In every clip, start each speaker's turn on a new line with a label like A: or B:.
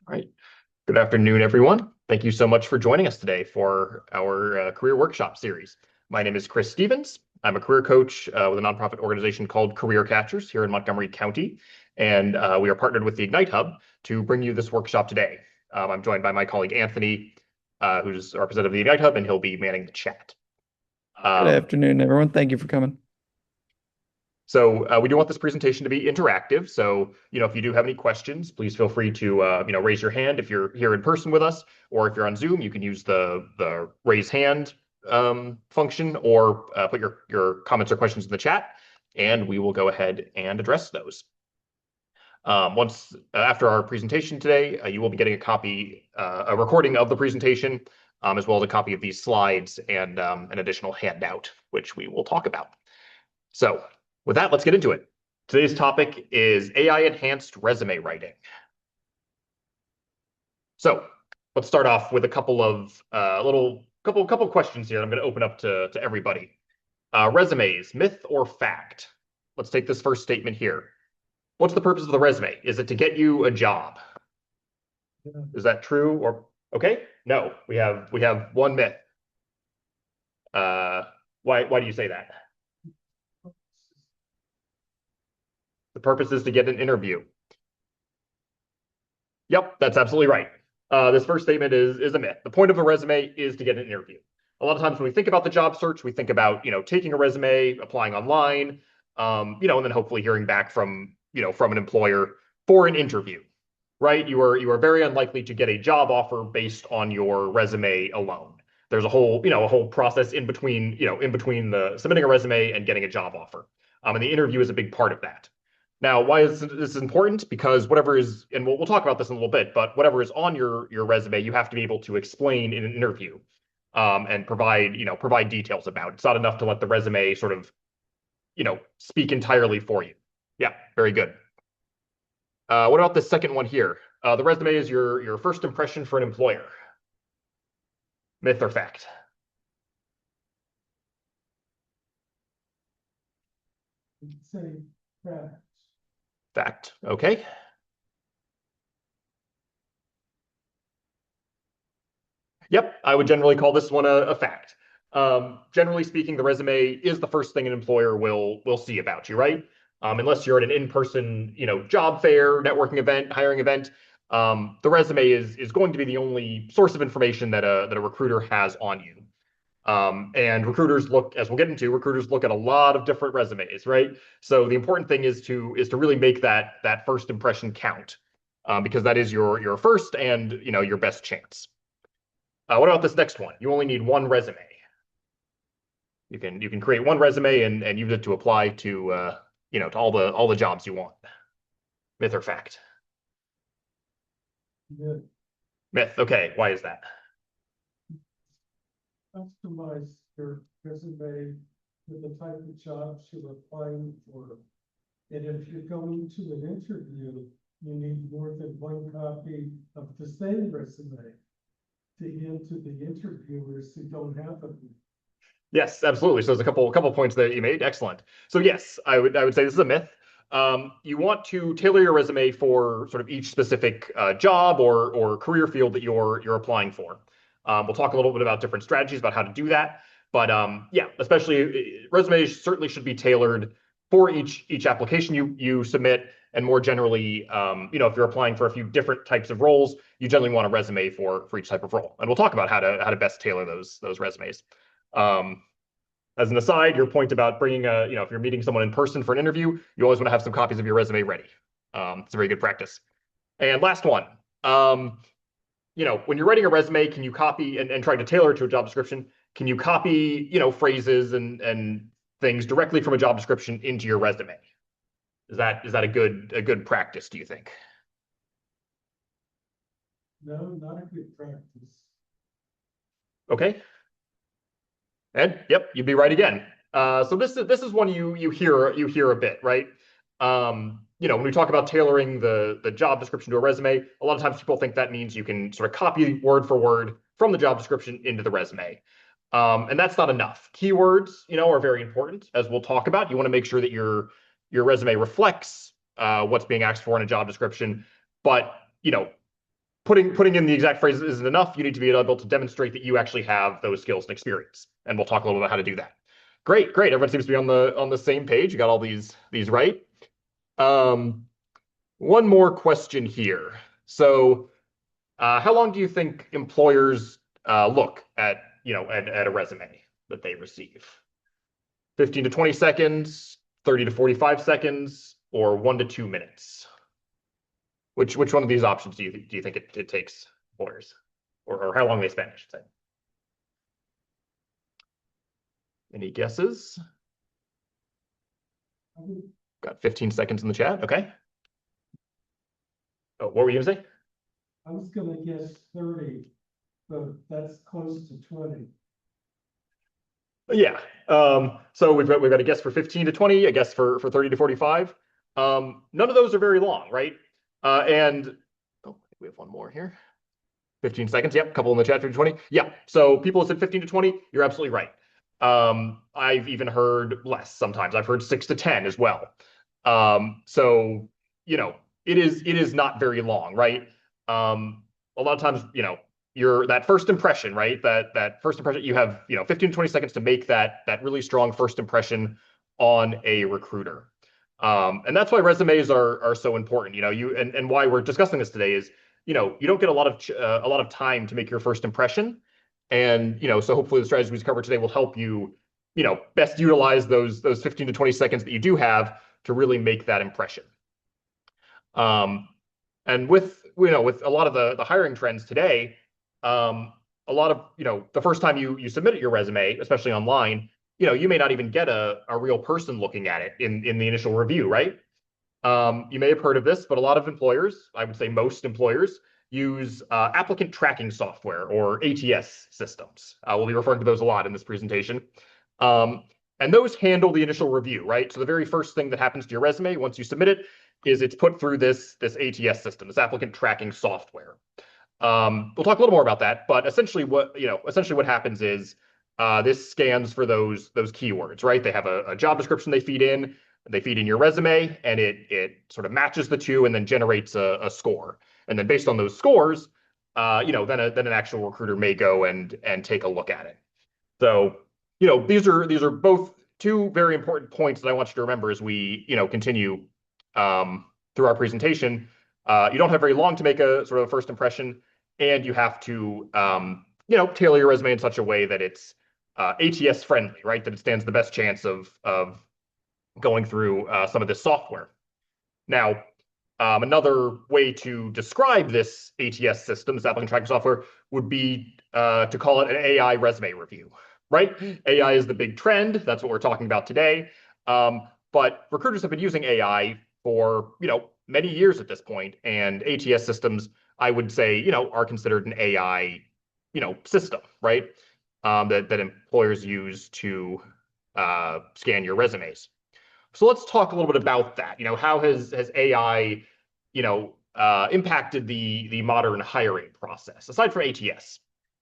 A: All right. Good afternoon, everyone. Thank you so much for joining us today for our career workshop series. My name is Chris Stevens. I'm a career coach with a nonprofit organization called Career Catchers here in Montgomery County, and we are partnered with the Ignite Hub to bring you this workshop today. I'm joined by my colleague Anthony, who's a representative of the Ignite Hub, and he'll be manning the chat.
B: Good
A: Um,
B: afternoon, everyone. Thank you for coming.
A: So we do want this presentation to be interactive. So, if you do have any questions, please feel free to, raise your hand if you're here in person with us, or if you're on Zoom, you can use the raise hand function, or put your comments or questions in the chat, and we will go ahead and address those. Once after our presentation today, you will be getting a recording of the presentation, as well as a copy of these slides and an additional handout, which we will talk about. So with that, let's get into it. Today's topic is AI-enhanced resume writing. So let's start off with a couple of couple questions here. I'm going to open up to everybody. Resumes, myth or fact? Let's take this first statement here. What's the purpose of the resume? Is it to get you a job? Is that true or okay? No, we have one myth. Why do you say that? The purpose is to get an interview. Yep, that's absolutely right. This first statement is a myth. The point of a resume is to get an interview. A lot of times when we think about the job search, we think about, taking a resume, applying online, and then hopefully hearing back from, from an employer for an interview, right? You are very unlikely to get a job offer based on your resume alone. There's a whole process in between the submitting a resume and getting a job offer. And the interview is a big part of that. Now, why is this important? Because whatever is, and we'll talk about this in a little bit, but whatever is on your resume, you have to be able to explain in an interview, and provide details about. It's not enough to let the resume sort of, speak entirely for you. Yeah, very good. What about the second one here? The resume is your first impression for an employer. Myth or fact?
C: Say fact.
A: Fact. Okay. Yep, I would generally call this one a fact. Generally speaking, the resume is the first thing an employer will see about you, right? Unless you're at an in-person, job fair, networking event, hiring event, the resume is going to be the only source of information that a recruiter has on you. And recruiters look, as we'll get into, recruiters look at a lot of different resumes, right? So the important thing is to really make that first impression count, because that is your first and your best chance. What about this next one? You only need one resume. You can create one resume and use it to apply to to all the jobs you want. Myth or fact?
C: Yeah,
A: Myth. Okay, why is that?
C: customize your resume with the type of jobs you're applying for. And if you're going to an interview, you need more than one copy of the same resume to hand to the interviewers who don't have them.
A: Yes, absolutely. So there's a couple points that you made. Excellent. So yes, I would say this is a myth. You want to tailor your resume for sort of each specific job or career field that you're applying for. We'll talk a little bit about different strategies about how to do that. But yeah, especially resumes certainly should be tailored for each application you submit, and more generally, if you're applying for a few different types of roles, you generally want a resume for each type of role. And we'll talk about how to best tailor those resumes. Um, as an aside, your point about bringing if you're meeting someone in person for an interview, you always want to have some copies of your resume ready. It's a very good practice. And last one, when you're writing a resume, can you copy and try to tailor it to a job description? Can you copy, phrases and things directly from a job description into your resume? Is that a good practice, do you think?
C: No, not a good practice.
A: Okay. Ed, yep, you'd be right again. So this is one you hear a bit, right? When we talk about tailoring the job description to a resume, a lot of times people think that means you can sort of copy word for word from the job description into the resume. And that's not enough. Keywords, are very important, as we'll talk about. You want to make sure that your resume reflects what's being asked for in a job description. But, putting in the exact phrase isn't enough. You need to be able to demonstrate that you actually have those skills and experience. And we'll talk a little bit about how to do that. Great, great. Everyone seems to be on the same page. You got all these right. One more question here. So, how long do you think employers look at at a resume that they receive? 15 to 20 seconds, 30 to 45 seconds, or 1 to 2 minutes? Which one of these options do you think it takes employers, or how long they spend, I should say? Any guesses? Got 15 seconds in the chat. Okay. Oh, what were you gonna say?
C: I was gonna guess 30, but that's close to 20.
A: Yeah. So we've got a guess for 15 to 20, a guess for 30 to 45. None of those are very long, right? And oh, we have one more here. 15 seconds. Yep, a couple in the chat, 15 to 20. Yeah. So people said 15 to 20. You're absolutely right. I've even heard less sometimes. I've heard 6 to 10 as well. So it is not very long, right? A lot of times, your that first impression, right? That first impression, you have 15 to 20 seconds to make that really strong first impression on a recruiter. And that's why resumes are so important. And why we're discussing this today is you don't get a lot of time to make your first impression. And so hopefully the strategies we covered today will help you best utilize those 15 to 20 seconds that you do have to really make that impression. And with a lot of the hiring trends today, a lot of the first time you submit your resume, especially online, you may not even get a real person looking at it in the initial review, right? You may have heard of this, but a lot of employers, I would say most employers, use applicant tracking software, or ATS systems. We'll be referring to those a lot in this presentation. And those handle the initial review, right? So the very first thing that happens to your resume once you submit it is it's put through this ATS system, this applicant tracking software. We'll talk a little more about that, but essentially what happens is this scans for those keywords, right? They have a job description they feed in your resume, and it sort of matches the two and then generates a score. And then based on those scores, then an actual recruiter may go and take a look at it. So, these are both two very important points that I want you to remember as we, continue through our presentation. You don't have very long to make a sort of a first impression, and you have to, tailor your resume in such a way that it's ATS friendly, right? That it stands the best chance of going through some of this software. Now, another way to describe this ATS system, this applicant tracking software, would be to call it an AI resume review, right? AI is the big trend. That's what we're talking about today. But recruiters have been using AI for, many years at this point, and ATS systems, I would say, are considered an AI, system, right? That employers use to scan your resumes. So let's talk a little bit about that. How has AI, impacted the modern hiring process aside from ATS?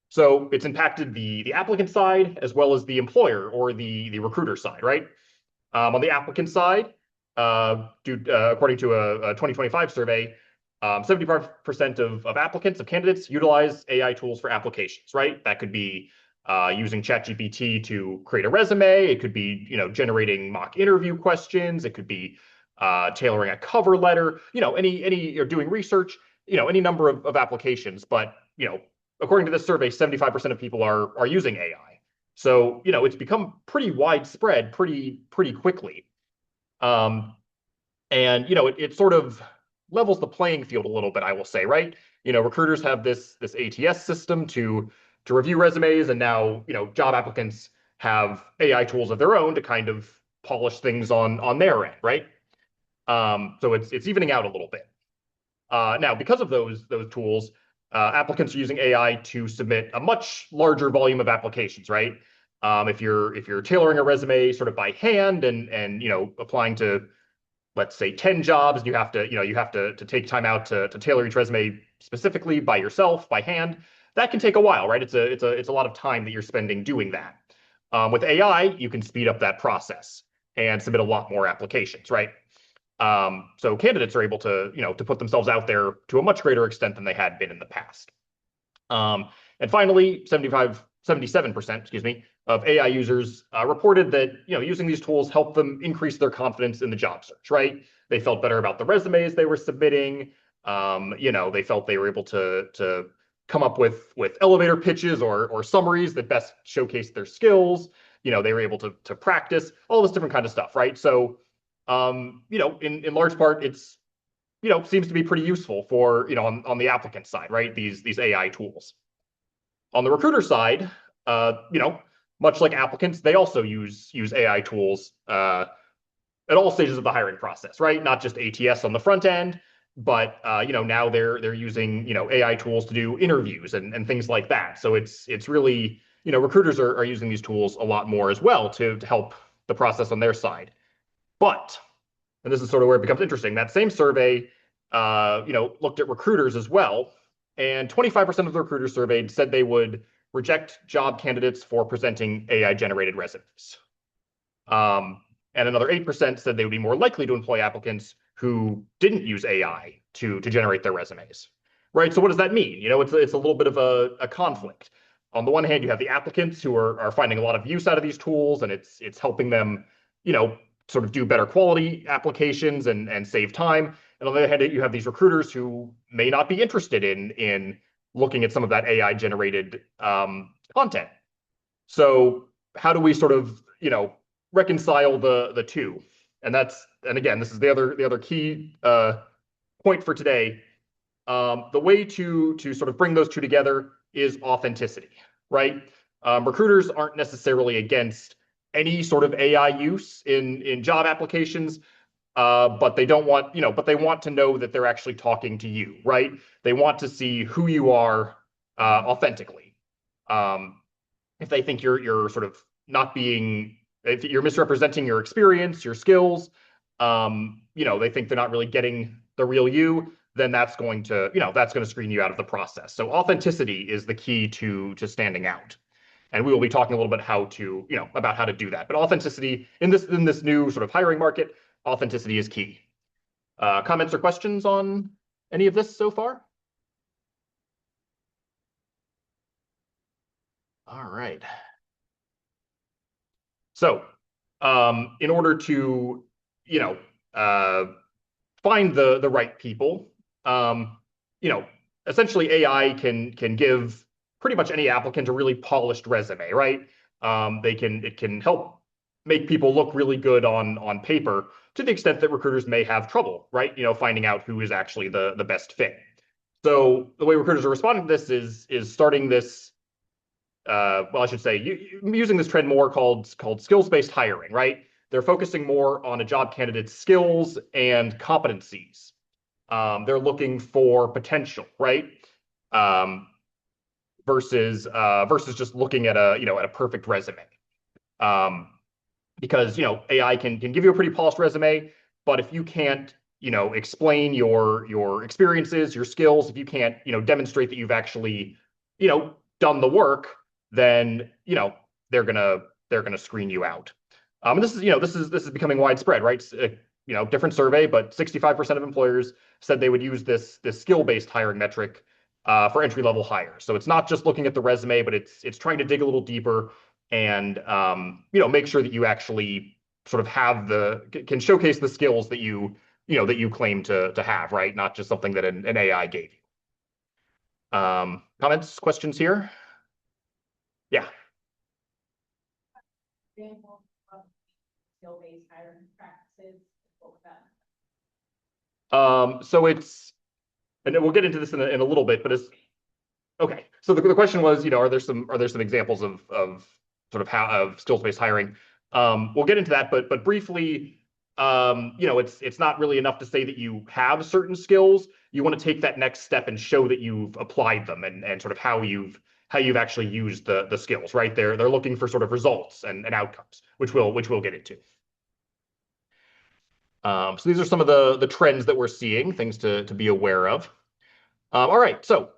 A: So it's impacted the applicant side as well as the employer or the recruiter side, right? On the applicant side, according to a 2025 survey, 75% of applicants, of candidates, utilize AI tools for applications, right? That could be using ChatGPT to create a resume. It could be, generating mock interview questions. It could be tailoring a cover letter, any or doing research, any number of applications. But, according to this survey, 75% of people are using AI. So, it's become pretty widespread pretty quickly. And, it sort of levels the playing field a little bit, I will say, right? Recruiters have this ATS system to review resumes, and now, job applicants have AI tools of their own to kind of polish things on their end, right? So it's evening out a little bit. Now, because of those tools, applicants are using AI to submit a much larger volume of applications, right? If you're tailoring a resume sort of by hand and applying to, let's say, 10 jobs, you have to take time out to tailor each resume specifically by yourself, by hand. That can take a while, right? It's a lot of time that you're spending doing that. With AI, you can speed up that process and submit a lot more applications, right? So candidates are able to, to put themselves out there to a much greater extent than they had been in the past. And finally, 77%, excuse me, of AI users reported that, using these tools helped them increase their confidence in the job search, right? They felt better about the resumes they were submitting. They felt they were able to come up with elevator pitches or summaries that best showcase their skills. They were able to practice all this different kind of stuff, right? So, in large part, it's seems to be pretty useful for on the applicant side, right? These AI tools. On the recruiter side, much like applicants, they also use AI tools at all stages of the hiring process, right? Not just ATS on the front end, but now they're using AI tools to do interviews and things like that. So it's really recruiters are using these tools a lot more as well to help the process on their side. But, and this is sort of where it becomes interesting, that same survey looked at recruiters as well, and 25% of the recruiters surveyed said they would reject job candidates for presenting AI generated resumes. And another 8% said they would be more likely to employ applicants who didn't use AI to generate their resumes. Right. So what does that mean? It's a little bit of a conflict. On the one hand, you have the applicants who are finding a lot of use out of these tools, and it's helping them, sort of do better quality applications and save time. And on the other hand, you have these recruiters who may not be interested in looking at some of that AI generated content. So how do we sort of, reconcile the two? And again, this is the other key point for today. The way to sort of bring those two together is authenticity, right? Recruiters aren't necessarily against any sort of AI use in job applications, but they don't want, but they want to know that they're actually talking to you, right? They want to see who you are authentically. If they think you're sort of not being, if you're misrepresenting your experience, your skills, they think they're not really getting the real you, then that's going to, that's going to screen you out of the process. So authenticity is the key to standing out. And we will be talking a little bit about how to do that. But authenticity in this new sort of hiring market, authenticity is key. Comments or questions on any of this so far? All right. So, in order to, find the right people, essentially AI can give pretty much any applicant a really polished resume, right? It can help make people look really good on paper to the extent that recruiters may have trouble, right? Finding out who is actually the best fit. So the way recruiters are responding to this is starting this, I should say, using this trend more called skills-based hiring, right? They're focusing more on a job candidate's skills and competencies. They're looking for potential, right? Versus just looking at a perfect resume. Because AI can give you a pretty polished resume, but if you can't explain your experiences, your skills, if you can't demonstrate that you've actually done the work, then they're gonna screen you out. And this is becoming widespread, right? Different survey, but 65% of employers said they would use this skill-based hiring metric for entry-level hires. So it's not just looking at the resume, but it's trying to dig a little deeper and make sure that you actually sort of can showcase the skills that you claim to have, right? Not just something that an AI gave you. Comments, questions here? Yeah.
D: Example of skill-based hiring practices. What was that?
A: So and we'll get into this in a little bit, but okay. So the question was, are there some examples of sort of of skills-based hiring? We'll get into that, but briefly, it's not really enough to say that you have certain skills. You want to take that next step and show that you've applied them and sort of how you've actually used the skills, right? They're looking for sort of results and outcomes, which we'll get into. So these are some of the trends that we're seeing, things to be aware of. All right, so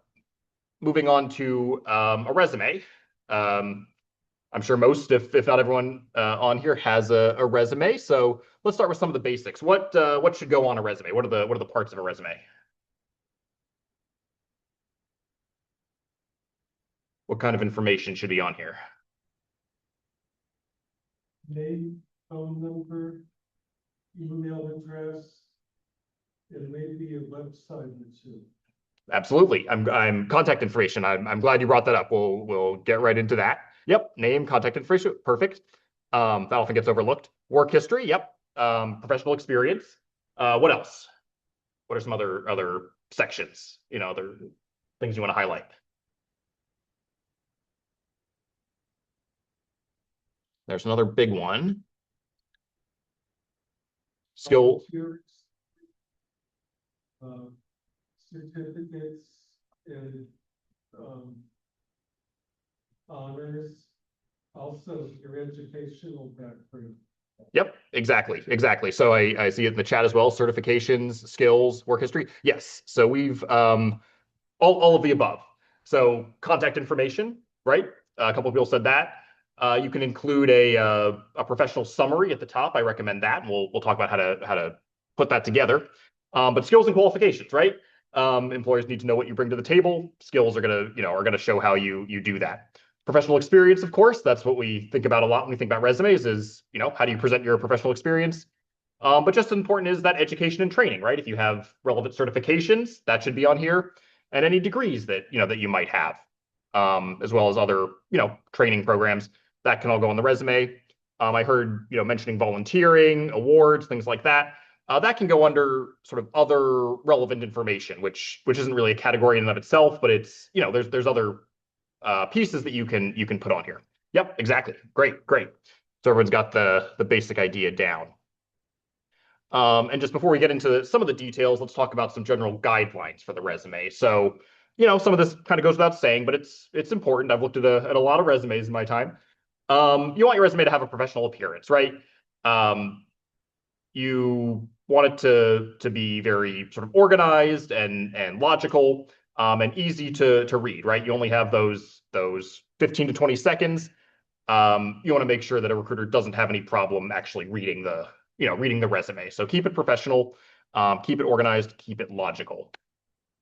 A: moving on to a resume. I'm sure most, if not everyone on here has a resume. So let's start with some of the basics. What should go on a resume? What are the parts of a resume? What kind of information should be on here?
C: Name, phone number, email address, and maybe a website or two.
A: Absolutely. I'm contact information. I'm glad you brought that up. We'll get right into that. Yep. Name, contact information. Perfect. That often gets overlooked. Work history. Yep. Professional experience. What else? What are some other sections? Other things you want to highlight? There's another big one. Skill.
C: Volunteers, certificates and, honors, also your educational background.
A: Yep, exactly. So I see it in the chat as well. Certifications, skills, work history. Yes. So we've all of the above. So contact information, right? A couple of people said that. You can include a professional summary at the top. I recommend that, and we'll talk about how to put that together. But skills and qualifications, right? Employers need to know what you bring to the table. Skills are gonna show how you do that. Professional experience, of course, that's what we think about a lot when we think about resumes is, how do you present your professional experience? But just as important is that education and training, right? If you have relevant certifications, that should be on here, and any degrees that you might have, as well as other training programs that can all go on the resume. I heard mentioning volunteering, awards, things like that. That can go under sort of other relevant information, which isn't really a category in and of itself, but it's there's other pieces that you can put on here. Yep, exactly. Great. So everyone's got the basic idea down. And just before we get into some of the details, let's talk about some general guidelines for the resume. So, some of this kind of goes without saying, but it's important. I've looked at a lot of resumes in my time. You want your resume to have a professional appearance, right? You want it to be very sort of organized and logical, and easy to read, right? You only have those 15 to 20 seconds. You want to make sure that a recruiter doesn't have any problem actually reading the resume. So keep it professional, keep it organized, keep it logical.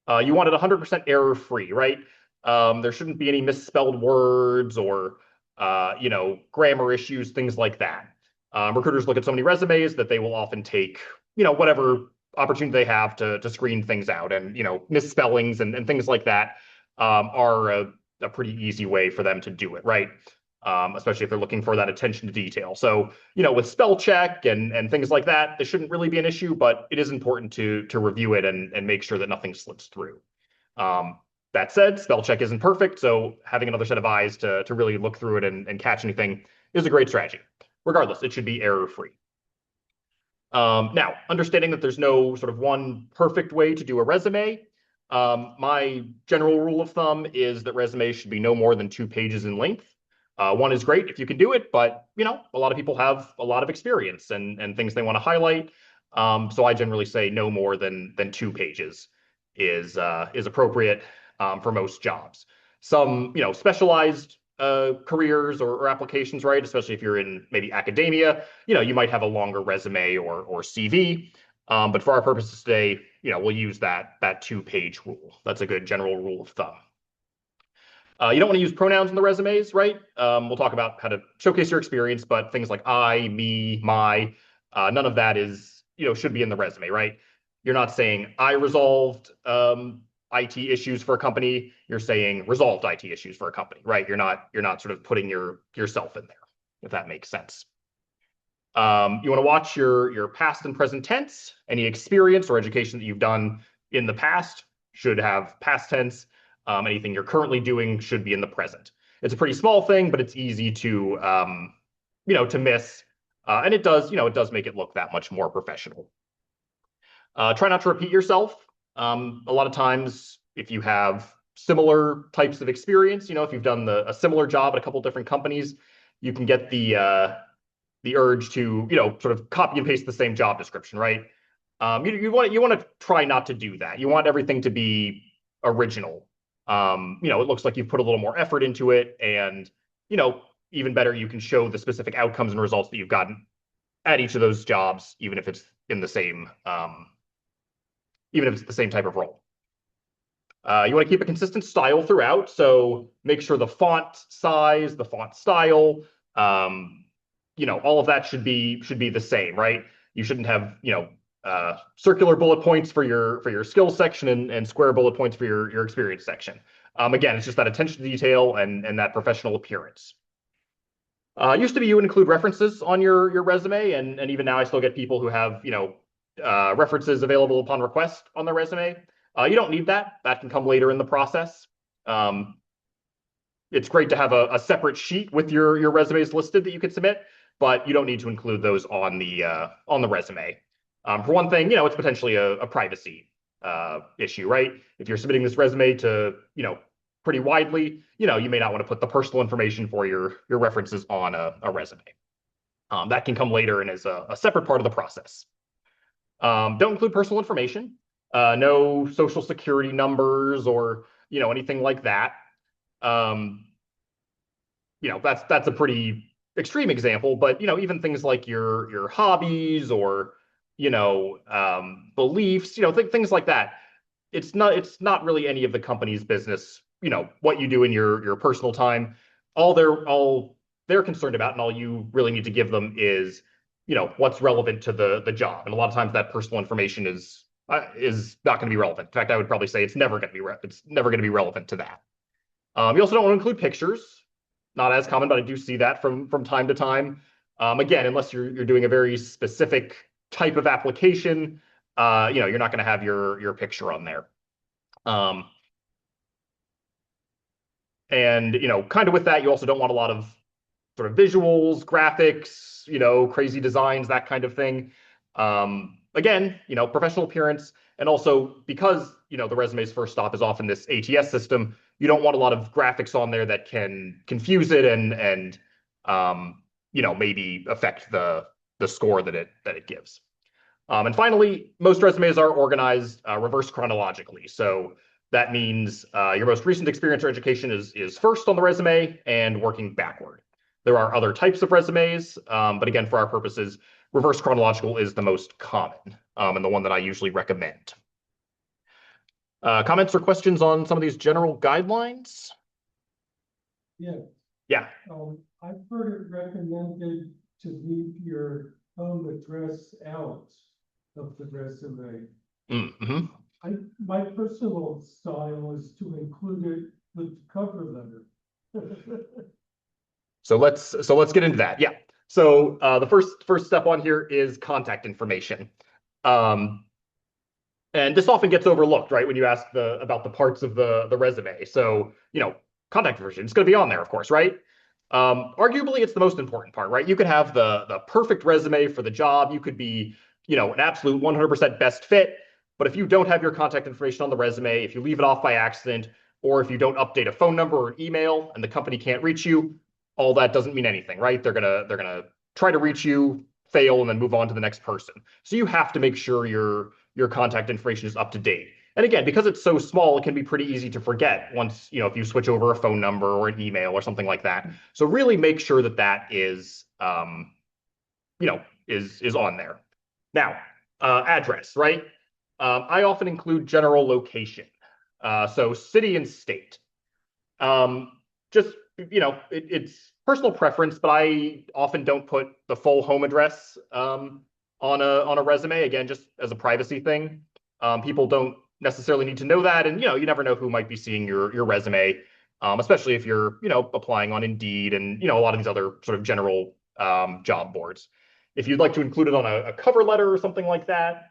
A: You want it 100% error free, right? There shouldn't be any misspelled words or grammar issues, things like that. Recruiters look at so many resumes that they will often take whatever opportunity they have to screen things out, and misspellings and things like that are a pretty easy way for them to do it, right? Especially if they're looking for that attention to detail. So, with spell check and things like that, this shouldn't really be an issue, but it is important to review it and make sure that nothing slips through. That said, spell check isn't perfect, so having another set of eyes to really look through it and catch anything is a great strategy. Regardless, it should be error-free. Now, understanding that there's no sort of one perfect way to do a resume, my general rule of thumb is that resumes should be no more than 2 pages in length. One is great if you can do it, but a lot of people have a lot of experience and things they want to highlight. So I generally say no more than 2 pages is appropriate for most jobs. Some specialized careers or applications, right? Especially if you're in maybe academia, you might have a longer resume or CV. But for our purposes today, we'll use that 2-page rule. That's a good general rule of thumb. You don't want to use pronouns in the resumes, right? We'll talk about how to showcase your experience, but things like I, me, my, none of that should be in the resume, right? You're not saying I resolved IT issues for a company. You're saying resolved IT issues for a company, right? You're not sort of putting yourself in there, if that makes sense. You want to watch your past and present tense. Any experience or education that you've done in the past should have past tense. Anything you're currently doing should be in the present. It's a pretty small thing, but it's easy to miss, and it does make it look that much more professional. Try not to repeat yourself. A lot of times, if you have similar types of experience, if you've done a similar job at a couple different companies, you can get the urge to sort of copy and paste the same job description, right? You want to try not to do that. You want everything to be original. It looks like you've put a little more effort into it, and even better, you can show the specific outcomes and results that you've gotten at each of those jobs, even if it's in the same, even if it's the same type of role. You want to keep a consistent style throughout, so make sure the font size, the font style, all of that should be the same, right? You shouldn't have, circular bullet points for your skills section and square bullet points for your experience section. Again, it's just that attention to detail and that professional appearance. Used to be you would include references on your resume, and even now I still get people who have, references available upon request on their resume. You don't need that. That can come later in the process. It's great to have a separate sheet with your resumes listed that you can submit, but you don't need to include those on the resume. For one thing, it's potentially a privacy issue, right? If you're submitting this resume to, pretty widely, you may not want to put the personal information for your references on a resume. That can come later and is a separate part of the process. Don't include personal information. No social security numbers or, anything like that. That's a pretty extreme example, but, even things like your hobbies or, beliefs, things like that. It's not really any of the company's business, what you do in your personal time. All they're concerned about and all you really need to give them is, what's relevant to the job. And a lot of times that personal information is not going to be relevant. In fact, I would probably say it's never going to be relevant to that. You also don't want to include pictures. Not as common, but I do see that from time to time. Again, unless you're doing a very specific type of application, you're not going to have your picture on there. And kind of with that, you also don't want a lot of sort of visuals, graphics, crazy designs, that kind of thing. Again, professional appearance, and also because the resume's first stop is often this ATS system, you don't want a lot of graphics on there that can confuse it and maybe affect the score that it gives. And finally, most resumes are organized reverse chronologically. So that means your most recent experience or education is first on the resume and working backward. There are other types of resumes, but again, for our purposes, reverse chronological is the most common and the one that I usually recommend. Comments or questions on some of these general guidelines?
C: Yeah.
A: Yeah.
C: I've heard it recommended to leave your home address out of the resume.
A: Mm-hmm.
C: My personal style is to include it with the cover letter.
A: So let's get into that. Yeah. So the first step on here is contact information. And this often gets overlooked, right? When you ask about the parts of the resume. So, contact information, it's going to be on there, of course, right? Arguably, it's the most important part, right? You could have the perfect resume for the job. You could be, an absolute 100% best fit. But if you don't have your contact information on the resume, if you leave it off by accident, or if you don't update a phone number or an email and the company can't reach you, all that doesn't mean anything, right? They're gonna try to reach you, fail, and then move on to the next person. So you have to make sure your contact information is up to date. And again, because it's so small, it can be pretty easy to forget once, if you switch over a phone number or an email or something like that. So really make sure that is, is on there. Now, address, right? I often include general location. So city and state. It's personal preference, but I often don't put the full home address on a resume, again, just as a privacy thing. People don't necessarily need to know that, and you never know who might be seeing your resume, especially if you're applying on Indeed and a lot of these other sort of general job boards. If you'd like to include it on a cover letter or something like that,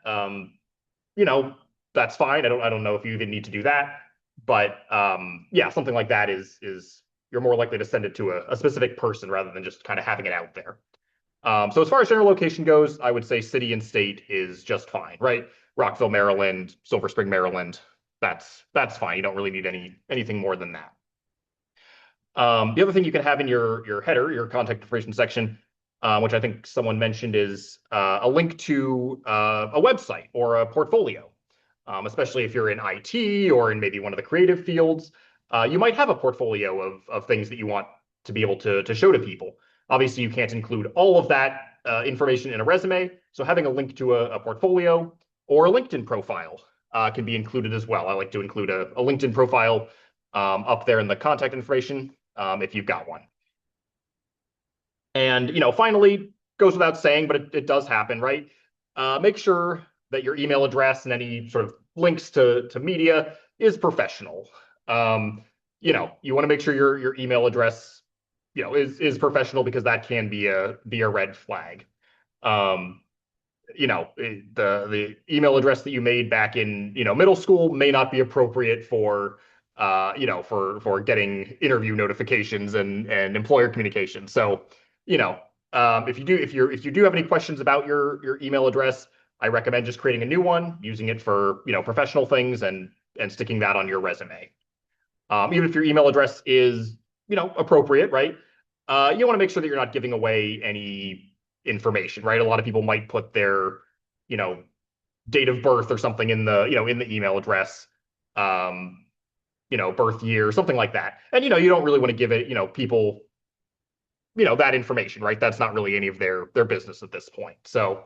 A: that's fine. I don't know if you even need to do that, but something like that is you're more likely to send it to a specific person rather than just kind of having it out there. So as far as general location goes, I would say city and state is just fine, right? Rockville, Maryland, Silver Spring, Maryland. That's fine. You don't really need anything more than that. The other thing you can have in your header, your contact information section, which I think someone mentioned, is a link to a website or a portfolio. Especially if you're in IT or in maybe one of the creative fields, you might have a portfolio of things that you want to be able to show to people. Obviously, you can't include all of that information in a resume. So having a link to a portfolio or a LinkedIn profile can be included as well. I like to include a LinkedIn profile up there in the contact information if you've got one. And, finally, goes without saying, but it does happen, right? Make sure that your email address and any sort of links to media is professional. You want to make sure your email address, is professional, because that can be a red flag. The email address that you made back in, middle school may not be appropriate for for getting interview notifications and employer communication. So, if you do have any questions about your email address, I recommend just creating a new one, using it for, professional things, and sticking that on your resume. Even if your email address is, appropriate, right? You want to make sure that you're not giving away any information, right? A lot of people might put their, date of birth or something in the, in the email address, birth year, something like that. And, you don't really want to give it, people, that information, right? That's not really any of their business at this point. So,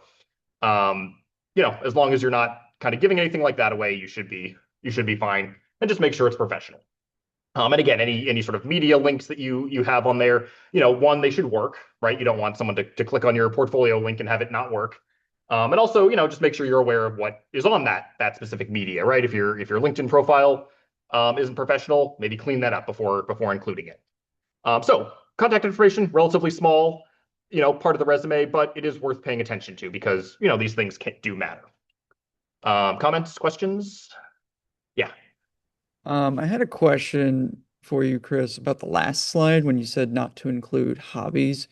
A: as long as you're not kind of giving anything like that away, you should be fine. And just make sure it's professional. And again, any sort of media links that you have on there, one, they should work, right? You don't want someone to click on your portfolio link and have it not work. And also, just make sure you're aware of what is on that specific media, right? If your LinkedIn profile isn't professional, maybe clean that up before including it. So contact information, relatively small, part of the resume, but it is worth paying attention to, because, these things do matter. Comments, questions? Yeah.
B: I had a question for you, Chris, about the last slide when you said not to include hobbies.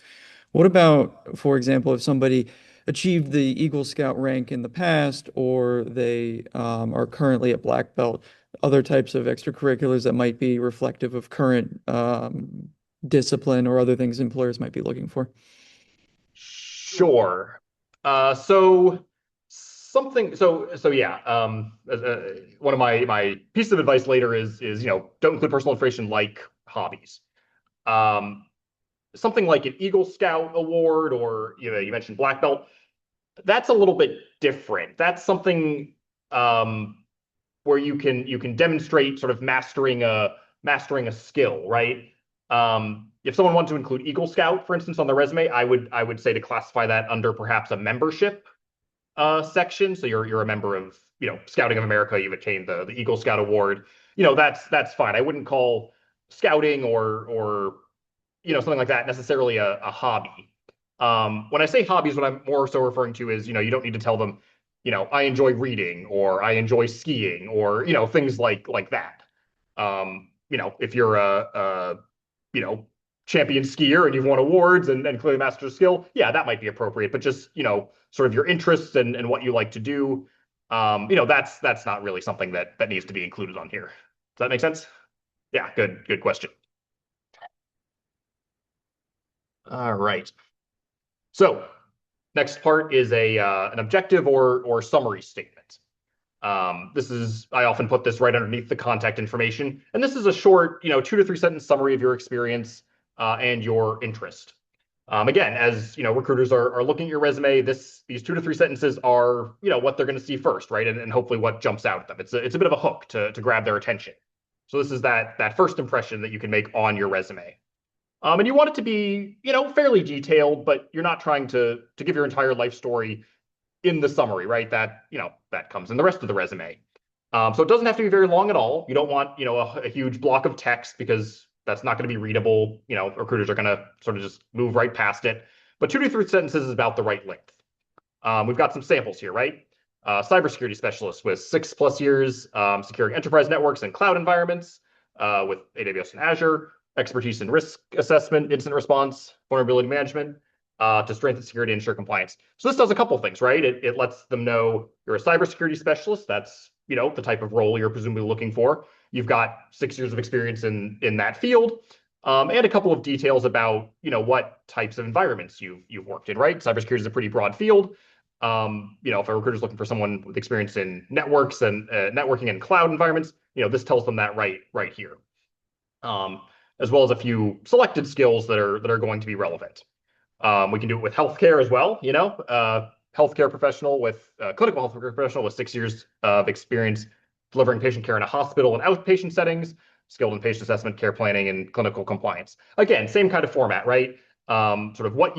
B: What about, for example, if somebody achieved the Eagle Scout rank in the past, or they are currently a black belt, other types of extracurriculars that might be reflective of current discipline or other things employers might be looking for?
A: Sure. So yeah. One of my pieces of advice later is don't include personal information like hobbies. Something like an Eagle Scout award, or you mentioned black belt. That's a little bit different. That's something where you can demonstrate sort of mastering a skill, right? If someone wanted to include Eagle Scout, for instance, on their resume, I would say to classify that under perhaps a membership section. So you're a member of, Scouting of America, you've attained the Eagle Scout award. That's fine. I wouldn't call scouting or something like that necessarily a hobby. When I say hobbies, what I'm more so referring to is, you don't need to tell them, I enjoy reading, or I enjoy skiing, or, things like that. If you're a champion skier and you've won awards and clearly mastered a skill, yeah, that might be appropriate. But just, sort of your interests and what you like to do, that's not really something that needs to be included on here. Does that make sense? Yeah, good question. All right. So next part is an objective or summary statement. I often put this right underneath the contact information, and this is a short, 2 to 3 sentence summary of your experience and your interest. Again, as recruiters are looking at your resume, these 2 to 3 sentences are what they're going to see first, right? And hopefully what jumps out at them. It's a bit of a hook to grab their attention. So this is that first impression that you can make on your resume. And you want it to be, fairly detailed, but you're not trying to give your entire life story in the summary, right? That comes in the rest of the resume. So it doesn't have to be very long at all. You don't want, a huge block of text, because that's not going to be readable. Recruiters are going to sort of just move right past it. But 2 to 3 sentences is about the right length. We've got some samples here, right? Cybersecurity specialist with 6+ years securing enterprise networks and cloud environments with AWS and Azure, expertise in risk assessment, incident response, vulnerability management, to strengthen security and ensure compliance. So this does a couple things, right? It lets them know you're a cybersecurity specialist. That's, the type of role you're presumably looking for. You've got 6 years of experience in that field, and a couple of details about, what types of environments you've worked in, right? Cybersecurity is a pretty broad field. If a recruiter is looking for someone with experience in networks and networking and cloud environments, this tells them that right here. as well as a few selected skills that are going to be relevant. We can do it with healthcare as well, healthcare professional with clinical healthcare professional with 6 years of experience delivering patient care in a hospital and outpatient settings, skilled in patient assessment, care planning, and clinical compliance. Again, same kind of format, right? Sort of what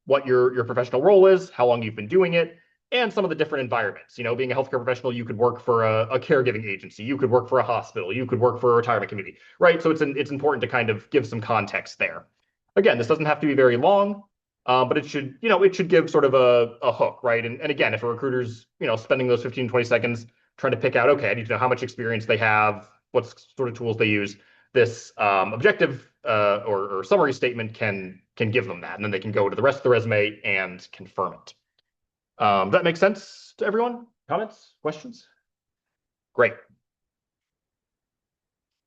A: what your professional role is, how long you've been doing it, and some of the different environments. Being a healthcare professional, you could work for a caregiving agency, you could work for a hospital, you could work for a retirement community, right? So it's important to kind of give some context there. Again, this doesn't have to be very long, but it should give sort of a hook, right? And again, if a recruiter's spending those 15, 20 seconds trying to pick out, okay, I need to know how much experience they have, what sort of tools they use, this objective or summary statement can give them that, and then they can go to the rest of the resume and confirm it. Does that make sense to everyone? Comments, questions? Great.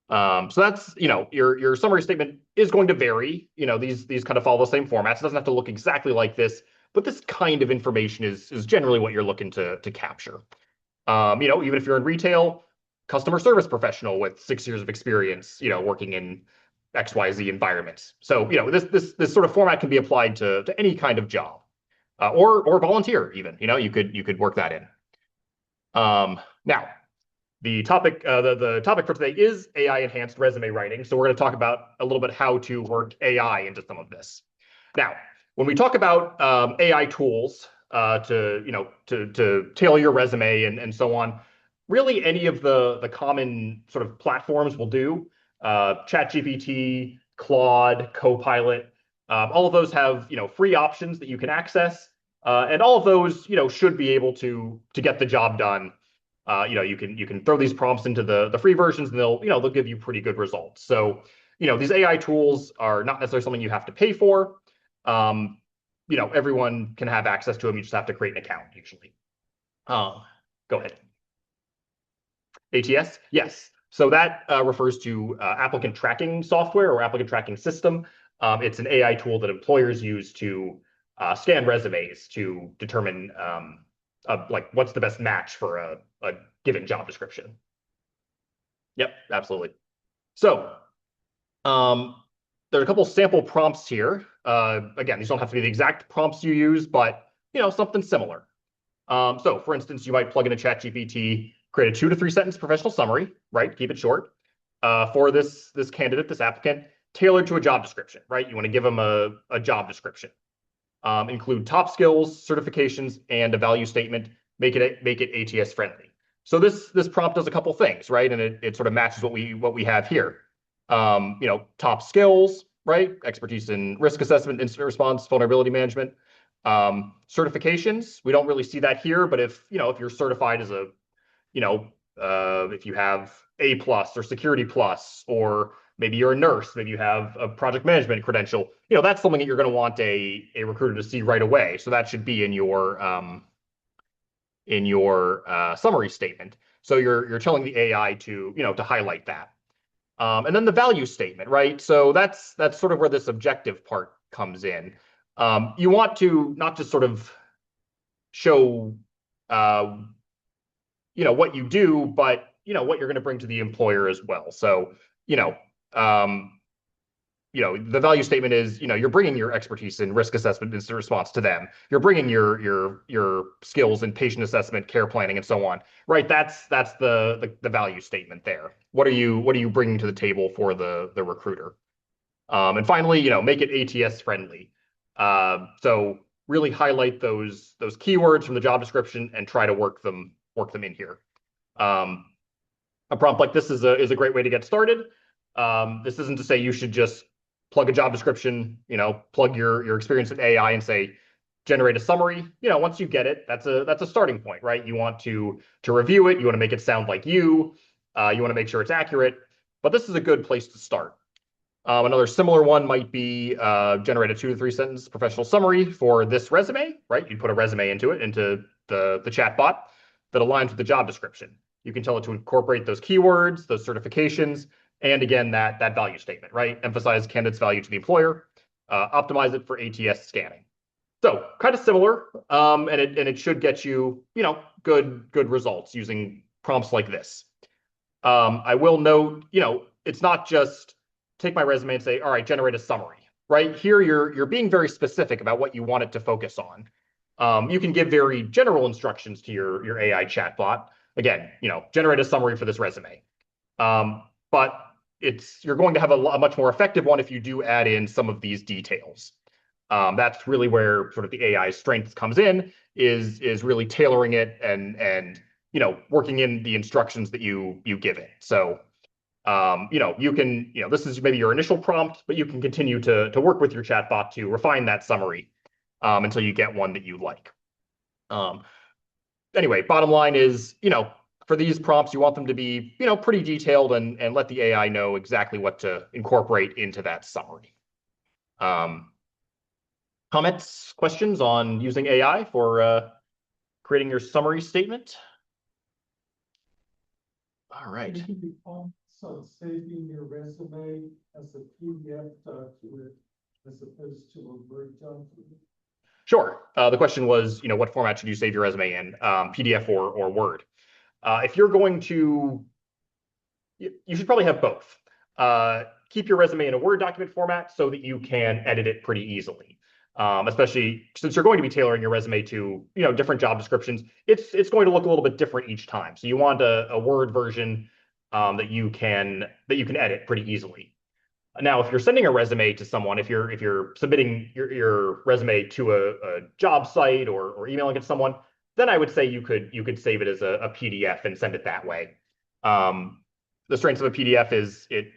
A: So that's, your summary statement is going to vary. These kind of follow the same formats. It doesn't have to look exactly like this, but this kind of information is generally what you're looking to capture. Even if you're in retail, customer service professional with 6 years of experience, working in XYZ environments. So, this sort of format can be applied to any kind of job, or volunteer even. You could work that in. Now, the topic for today is AI enhanced resume writing. So we're going to talk about a little bit how to work AI into some of this. Now, when we talk about AI tools to tailor your resume and so on, really any of the common sort of platforms will do. ChatGPT, Claude, Copilot, all of those have free options that you can access, and all of those should be able to get the job done. You can throw these prompts into the free versions, and they'll give you pretty good results. So these AI tools are not necessarily something you have to pay for. Everyone can have access to them. You just have to create an account usually. Go ahead. ATS? Yes. So that refers to applicant tracking software or applicant tracking system. It's an AI tool that employers use to scan resumes to determine what's the best match for a given job description. Yep, absolutely. So there's a couple sample prompts here. Again, these don't have to be the exact prompts you use, but something similar. So for instance, you might plug in a ChatGPT, create a 2 to 3 sentence professional summary, right? Keep it short. For this candidate, this applicant, tailored to a job description, right? You want to give them a job description. Include top skills, certifications, and a value statement. Make it ATS friendly. So this prompt does a couple things, right? And it sort of matches what we have here. Top skills, right? Expertise in risk assessment, incident response, vulnerability management. Certifications, we don't really see that here, but if you're certified as a if you have A+ or Security Plus, or maybe you're a nurse, maybe you have a project management credential, that's something that you're going to want a recruiter to see right away. So that should be in your summary statement. So you're telling the AI to to highlight that. And then the value statement, right? So that's sort of where this objective part comes in. You want to not just sort of show what you do, but what you're going to bring to the employer as well. So the value statement is you're bringing your expertise in risk assessment, incident response to them. You're bringing your skills in patient assessment, care planning, and so on. Right? That's the value statement there. What are you bringing to the table for the recruiter? And finally, make it ATS friendly. So really highlight those keywords from the job description and try to work them in here. A prompt like this is a great way to get started. This isn't to say you should just plug a job description, plug your experience in AI and say, generate a summary. Once you get it, that's a starting point, right? You want to review it. You want to make it sound like you. You want to make sure it's accurate. But this is a good place to start. Another similar one might be generate a 2 to 3 sentence professional summary for this resume, right? You put a resume into the chat bot that aligns with the job description. You can tell it to incorporate those keywords, those certifications, and again, that value statement, right? Emphasize candidate's value to the employer, optimize it for ATS scanning. So kind of similar, and it should get you, good results using prompts like this. I will note, it's not just take my resume and say, all right, generate a summary, right? Here, you're being very specific about what you want it to focus on. You can give very general instructions to your AI chatbot. Again, generate a summary for this resume. But you're going to have a much more effective one if you do add in some of these details. That's really where sort of the AI strength comes in, is really tailoring it and working in the instructions that you give it. So you can, this is maybe your initial prompt, but you can continue to work with your chatbot to refine that summary until you get one that you like. Anyway, bottom line is, for these prompts, you want them to be, pretty detailed and let the AI know exactly what to incorporate into that summary. Comments, questions on using AI for creating your summary statement? All right.
C: You can be also saving your resume as a PDF document as opposed to a Word document.
A: Sure. The question was, what format should you save your resume in, PDF or Word? If you're going to, you should probably have both. Keep your resume in a Word document format so that you can edit it pretty easily. Especially since you're going to be tailoring your resume to, different job descriptions. It's going to look a little bit different each time. So you want a Word version that you can edit pretty easily. Now, if you're sending a resume to someone, if you're submitting your resume to a job site or emailing it to someone, then I would say you could save it as a PDF and send it that way. The strengths of a PDF is it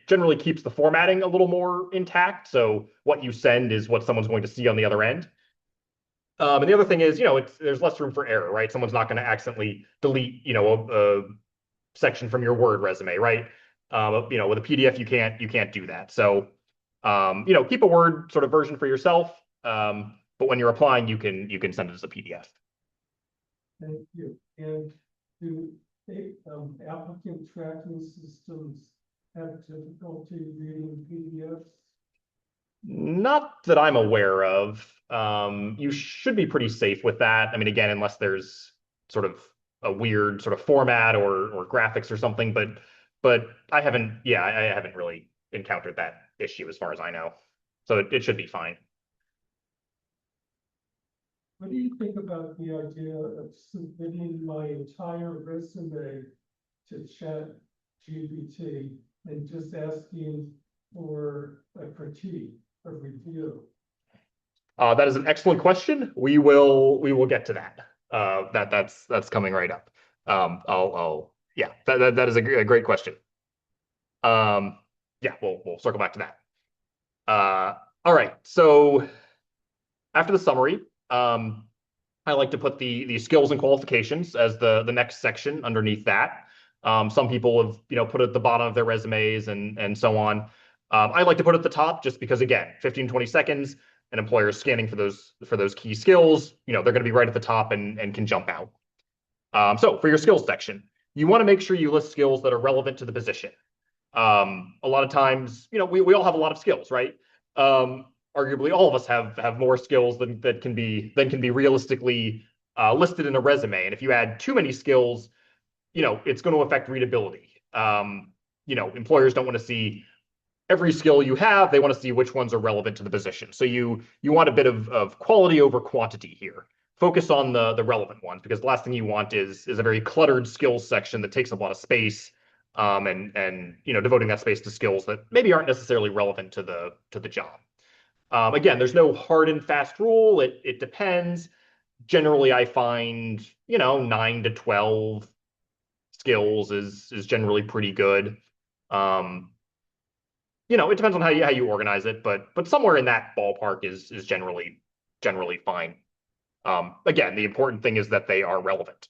A: generally keeps the formatting a little more intact. So what you send is what someone's going to see on the other end. And the other thing is, there's less room for error, right? Someone's not going to accidentally delete, a section from your Word resume, right? With a PDF, you can't do that. So, keep a Word sort of version for yourself. But when you're applying, you can send it as a PDF.
C: Thank you. And do applicant tracking systems have difficulty reading PDFs?
A: Not that I'm aware of. You should be pretty safe with that. I mean, again, unless there's sort of a weird sort of format or graphics or something, but I haven't really encountered that issue as far as I know. So it should be fine.
C: What do you think about the idea of submitting my entire resume to ChatGPT and just asking for a critique, a review?
A: That is an excellent question. We will get to that. That's coming right up. That is a great question. We'll circle back to that. All right. So after the summary, I like to put the skills and qualifications as the next section underneath that. Some people have put it at the bottom of their resumes and so on. I like to put it at the top just because, again, 15-20 seconds, an employer is scanning for those key skills. They're going to be right at the top and can jump out. So for your skills section, you want to make sure you list skills that are relevant to the position. A lot of times, we all have a lot of skills, right? Arguably, all of us have more skills than can be realistically listed in a resume. And if you add too many skills, it's going to affect readability. Employers don't want to see every skill you have. They want to see which ones are relevant to the position. So you want a bit of quality over quantity here. Focus on the relevant ones, because the last thing you want is a very cluttered skills section that takes up a lot of space, and devoting that space to skills that maybe aren't necessarily relevant to the job. Again, there's no hard and fast rule. It depends. Generally, I find 9 to 12 skills is generally pretty good. It depends on how you organize it, but somewhere in that ballpark is generally fine. Again, the important thing is that they are relevant.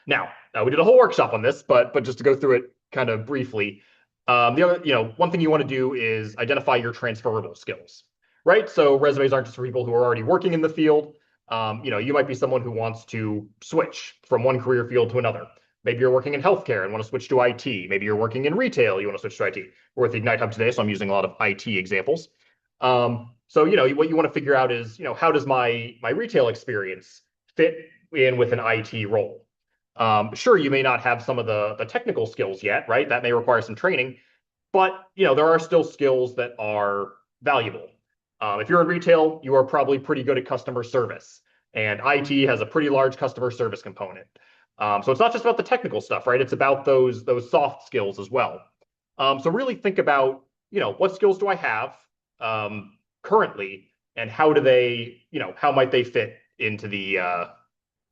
A: Now, we did a whole workshop on this, but just to go through it kind of briefly, the other, one thing you want to do is identify your transferable skills, right? So resumes aren't just for people who are already working in the field. You might be someone who wants to switch from one career field to another. Maybe you're working in healthcare and want to switch to IT. Maybe you're working in retail, you want to switch to IT. We're with the Ignite Hub today, so I'm using a lot of IT examples. So what you want to figure out is, how does my retail experience fit in with an IT role? Sure, you may not have some of the technical skills yet, right? That may require some training, But, there are still skills that are valuable. If you're in retail, you are probably pretty good at customer service, and IT has a pretty large customer service component. So it's not just about the technical stuff, right? It's about those soft skills as well. So really think about, what skills do I have currently, and how do they, how might they fit into the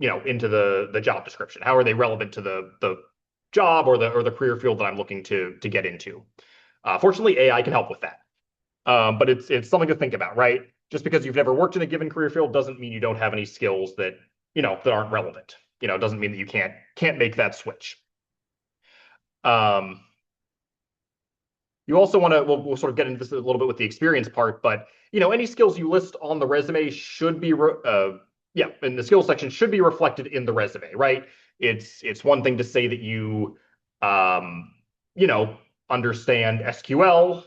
A: into the job description? How are they relevant to the job or the career field that I'm looking to get into? Fortunately, AI can help with that. But it's something to think about, right? Just because you've never worked in a given career field doesn't mean you don't have any skills that, that aren't relevant. It doesn't mean that you can't make that switch. You also want to, we'll sort of get into this a little bit with the experience part, but any skills you list on the resume should be, in the skills section should be reflected in the resume, right? It's one thing to say that you, understand SQL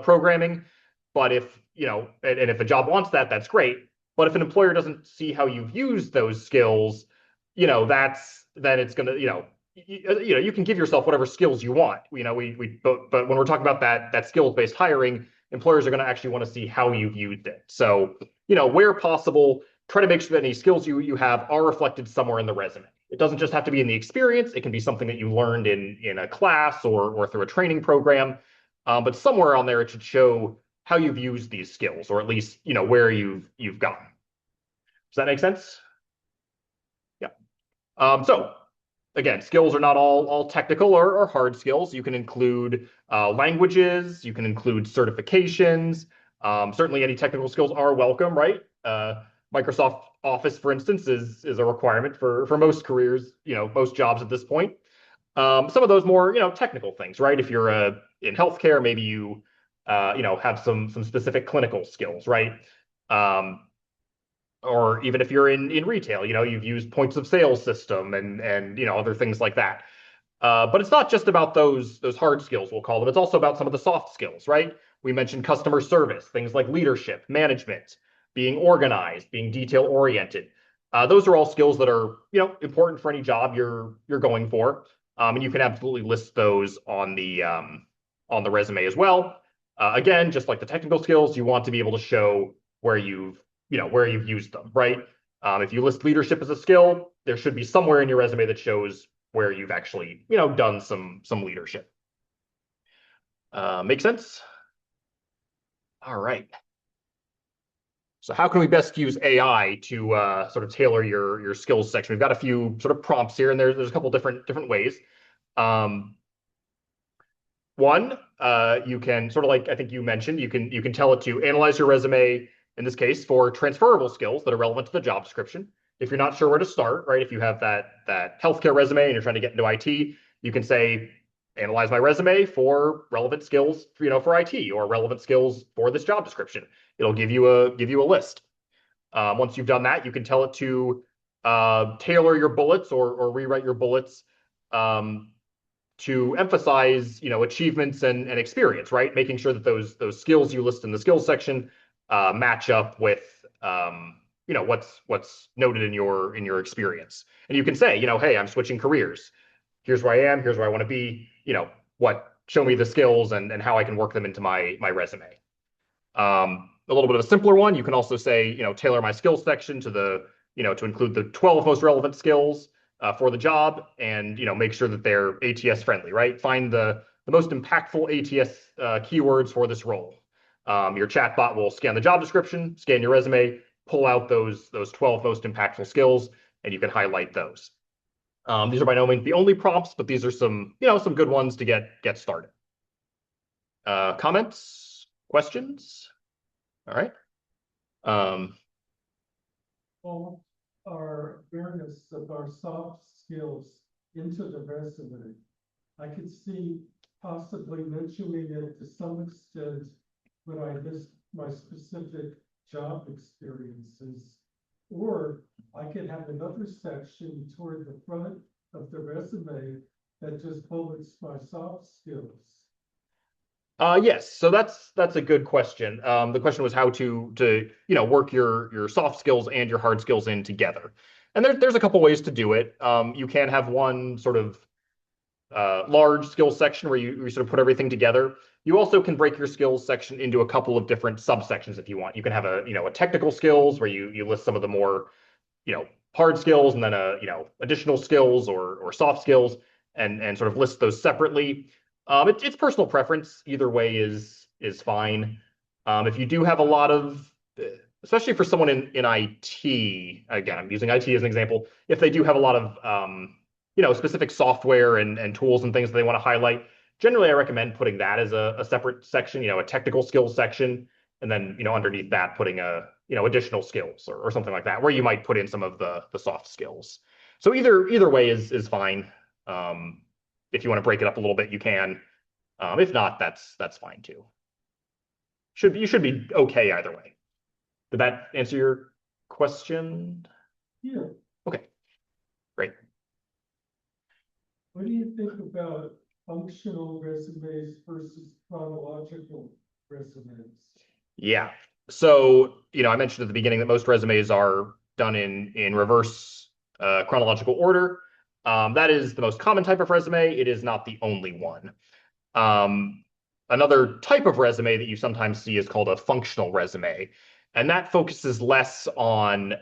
A: programming, but if, and if a job wants that, that's great. But if an employer doesn't see how you've used those skills, then it's gonna, you can give yourself whatever skills you want. But when we're talking about that skills-based hiring, employers are going to actually want to see how you've used it. So, where possible, try to make sure that any skills you have are reflected somewhere in the resume. It doesn't just have to be in the experience. It can be something that you learned in a class or through a training program. But somewhere on there, it should show how you've used these skills, or at least, where you've gone. Does that make sense? Yeah. So again, skills are not all technical or hard skills. You can include languages, you can include certifications. Certainly any technical skills are welcome, right? Microsoft Office, for instance, is a requirement for most careers, most jobs at this point. Some of those more, technical things, right? If you're in healthcare, maybe you, have some specific clinical skills, right? Or even if you're in retail, you've used points of sale system and other things like that. But it's not just about those hard skills, we'll call them. It's also about some of the soft skills, right? We mentioned customer service, things like leadership, management, being organized, being detail oriented. Those are all skills that are, important for any job you're going for. And you can absolutely list those on the resume as well. Again, just like the technical skills, you want to be able to show where you've used them, right? If you list leadership as a skill, there should be somewhere in your resume that shows where you've actually, done some leadership. Make sense? All right. So how can we best use AI to sort of tailor your skills section? We've got a few sort of prompts here, and there's a couple different ways. One, you can sort of, like I think you mentioned, you can tell it to analyze your resume, in this case, for transferable skills that are relevant to the job description. If you're not sure where to start, right? If you have that healthcare resume and you're trying to get into IT, you can say, analyze my resume for relevant skills, for IT, or relevant skills for this job description. It'll give you a list. Once you've done that, you can tell it to tailor your bullets or rewrite your bullets to emphasize, achievements and experience, right? Making sure that those skills you list in the skills section match up with what's noted in your experience. And you can say, hey, I'm switching careers. Here's where I am. Here's where I want to be. Show me the skills and how I can work them into my resume. A little bit of a simpler one, you can also say, tailor my skills section to to include the 12 most relevant skills for the job, and make sure that they're ATS friendly, right? Find the most impactful ATS keywords for this role. Your chatbot will scan the job description, scan your resume, pull out those 12 most impactful skills, and you can highlight those. These are by no means the only prompts, but these are some good ones to get started. Comments, questions? All right.
C: All our awareness of our soft skills into the resume. I could see possibly mentioning it to some extent when I list my specific job experiences. Or I could have another section toward the front of the resume that just bullets my soft skills.
A: Yes, so that's a good question. The question was how to work your soft skills and your hard skills in together. And there's a couple ways to do it. You can have one sort of large skills section where you sort of put everything together. You also can break your skills section into a couple of different subsections if you want. You can have a technical skills where you list some of the more, hard skills, and then additional skills or soft skills, and sort of list those separately. It's personal preference. Either way is fine. If you do have a lot of, especially for someone in IT, again, I'm using IT as an example. If they do have a lot of specific software and tools and things that they want to highlight, generally I recommend putting that as a separate section, a technical skills section, and then underneath that putting additional skills or something like that, where you might put in some of the soft skills. So either way is fine. If you want to break it up a little bit, you can. If not, that's fine too. You should be okay either way. Did that answer your question?
C: Yeah,
A: Okay, great.
C: what do you think about functional resumes versus chronological resumes?
A: Yeah. So, I mentioned at the beginning that most resumes are done in reverse chronological order. That is the most common type of resume. It is not the only one. Another type of resume that you sometimes see is called a functional resume, and that focuses less on,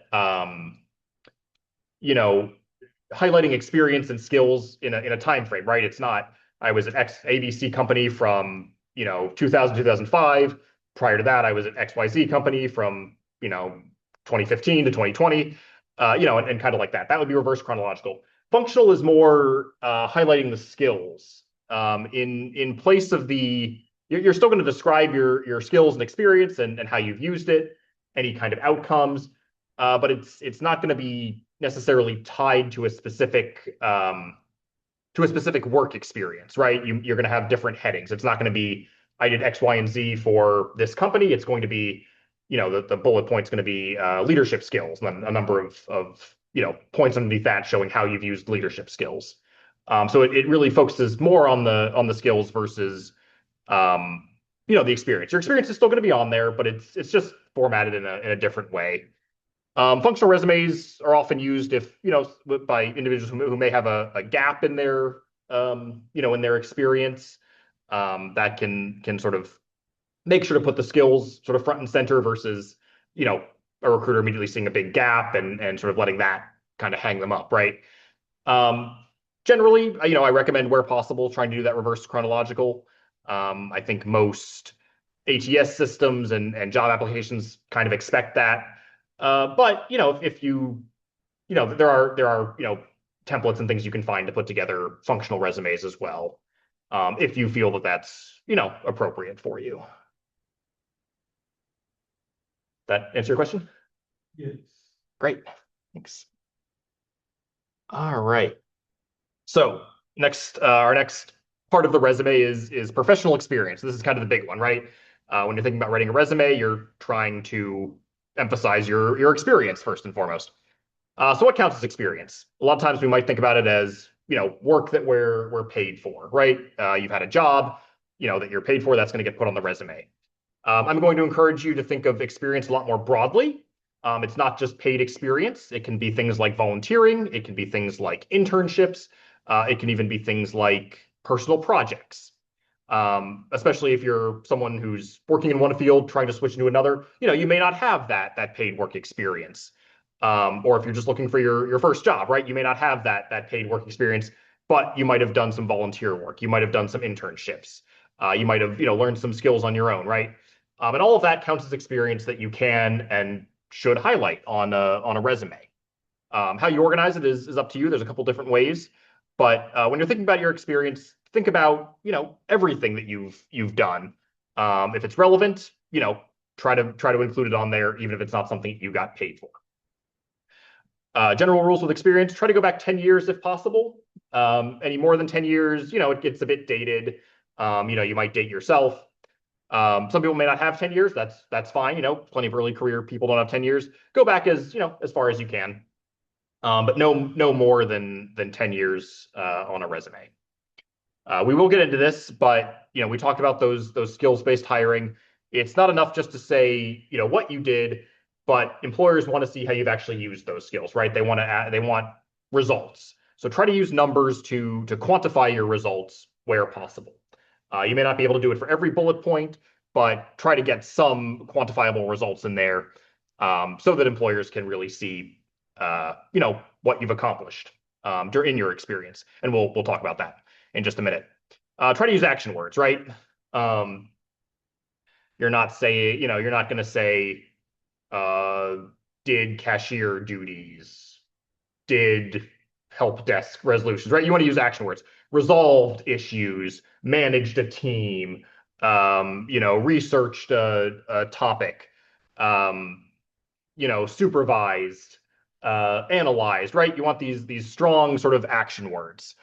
A: highlighting experience and skills in a time frame, right? It's not, I was at X ABC company from 2000 2005. Prior to that, I was at XYZ company from 2015 to 2020, and kind of like that. That would be reverse chronological. Functional is more highlighting the skills. In place of you're still going to describe your skills and experience and how you've used it, any kind of outcomes, but it's not going to be necessarily tied to a specific work experience, right? You're going to have different headings. It's not going to be, I did X, Y, and Z for this company. It's going to be, the bullet point's going to be leadership skills, and then a number of points underneath that showing how you've used leadership skills. So it really focuses more on the skills versus the experience. Your experience is still going to be on there, but it's just formatted in a different way. Functional resumes are often used if by individuals who may have a gap in their in their experience, that can sort of make sure to put the skills sort of front and center versus a recruiter immediately seeing a big gap and sort of letting that kind of hang them up, right? Generally, I recommend where possible trying to do that reverse chronological. I think most ATS systems and job applications kind of expect that. But if there are templates and things you can find to put together functional resumes as well, if you feel that that's appropriate for you. That answer your question?
C: Yes.
A: Great, thanks. All right. So our next part of the resume is professional experience. This is kind of the big one, right? When you're thinking about writing a resume, you're trying to emphasize your experience first and foremost. So what counts as experience? A lot of times we might think about it as work that we're paid for, right? You've had a job, that you're paid for. That's going to get put on the resume. I'm going to encourage you to think of experience a lot more broadly. It's not just paid experience. It can be things like volunteering. It can be things like internships. It can even be things like personal projects. Especially if you're someone who's working in one field, trying to switch into another, you may not have that paid work experience. Or if you're just looking for your first job, right? You may not have that paid work experience, but you might have done some volunteer work. You might have done some internships. You might have, learned some skills on your own, right? And all of that counts as experience that you can and should highlight on a resume. How you organize it is up to you. There's a couple different ways, but when you're thinking about your experience, think about everything that you've done. If it's relevant, try to include it on there, even if it's not something you got paid for. General rules with experience: try to go back 10 years if possible. Any more than 10 years, it gets a bit dated. You might date yourself. Some people may not have 10 years. That's fine. Plenty of early career people don't have 10 years. Go back as far as you can. But no more than 10 years on a resume. We will get into this, but we talked about those skills-based hiring. It's not enough just to say what you did, but employers want to see how you've actually used those skills, right? They want results. So try to use numbers to quantify your results where possible. You may not be able to do it for every bullet point, but try to get some quantifiable results in there, so that employers can really see, what you've accomplished during your experience. And we'll talk about that in just a minute. Try to use action words, right? You're not going to say, did cashier duties, did help desk resolutions, right? You want to use action words. Resolved issues, managed a team, researched a topic, supervised, analyzed, right? You want these strong sort of action words.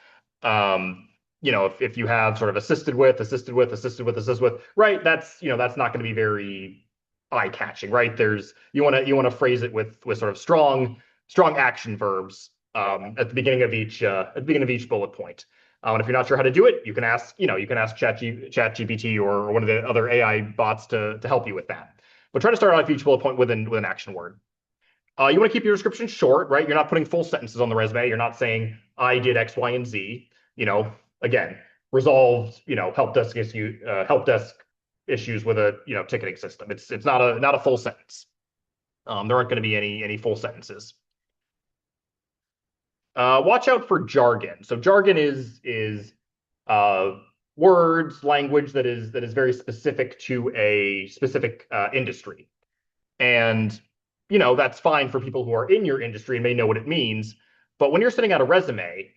A: If you have sort of assisted with, right? That's not going to be very eye-catching, right? You want to phrase it with sort of strong action verbs at the beginning of each bullet point. And if you're not sure how to do it, you can ask ChatGPT or one of the other AI bots to help you with that. But try to start off each bullet point with an action word. You want to keep your description short, right? You're not putting full sentences on the resume. You're not saying I did X, Y, and Z. Again, resolved, help desk issues with a ticketing system. It's not a full sentence. There aren't going to be any full sentences. Watch out for jargon. So jargon is words, language that is very specific to a specific industry. And that's fine for people who are in your industry and may know what it means. But when you're sending out a resume,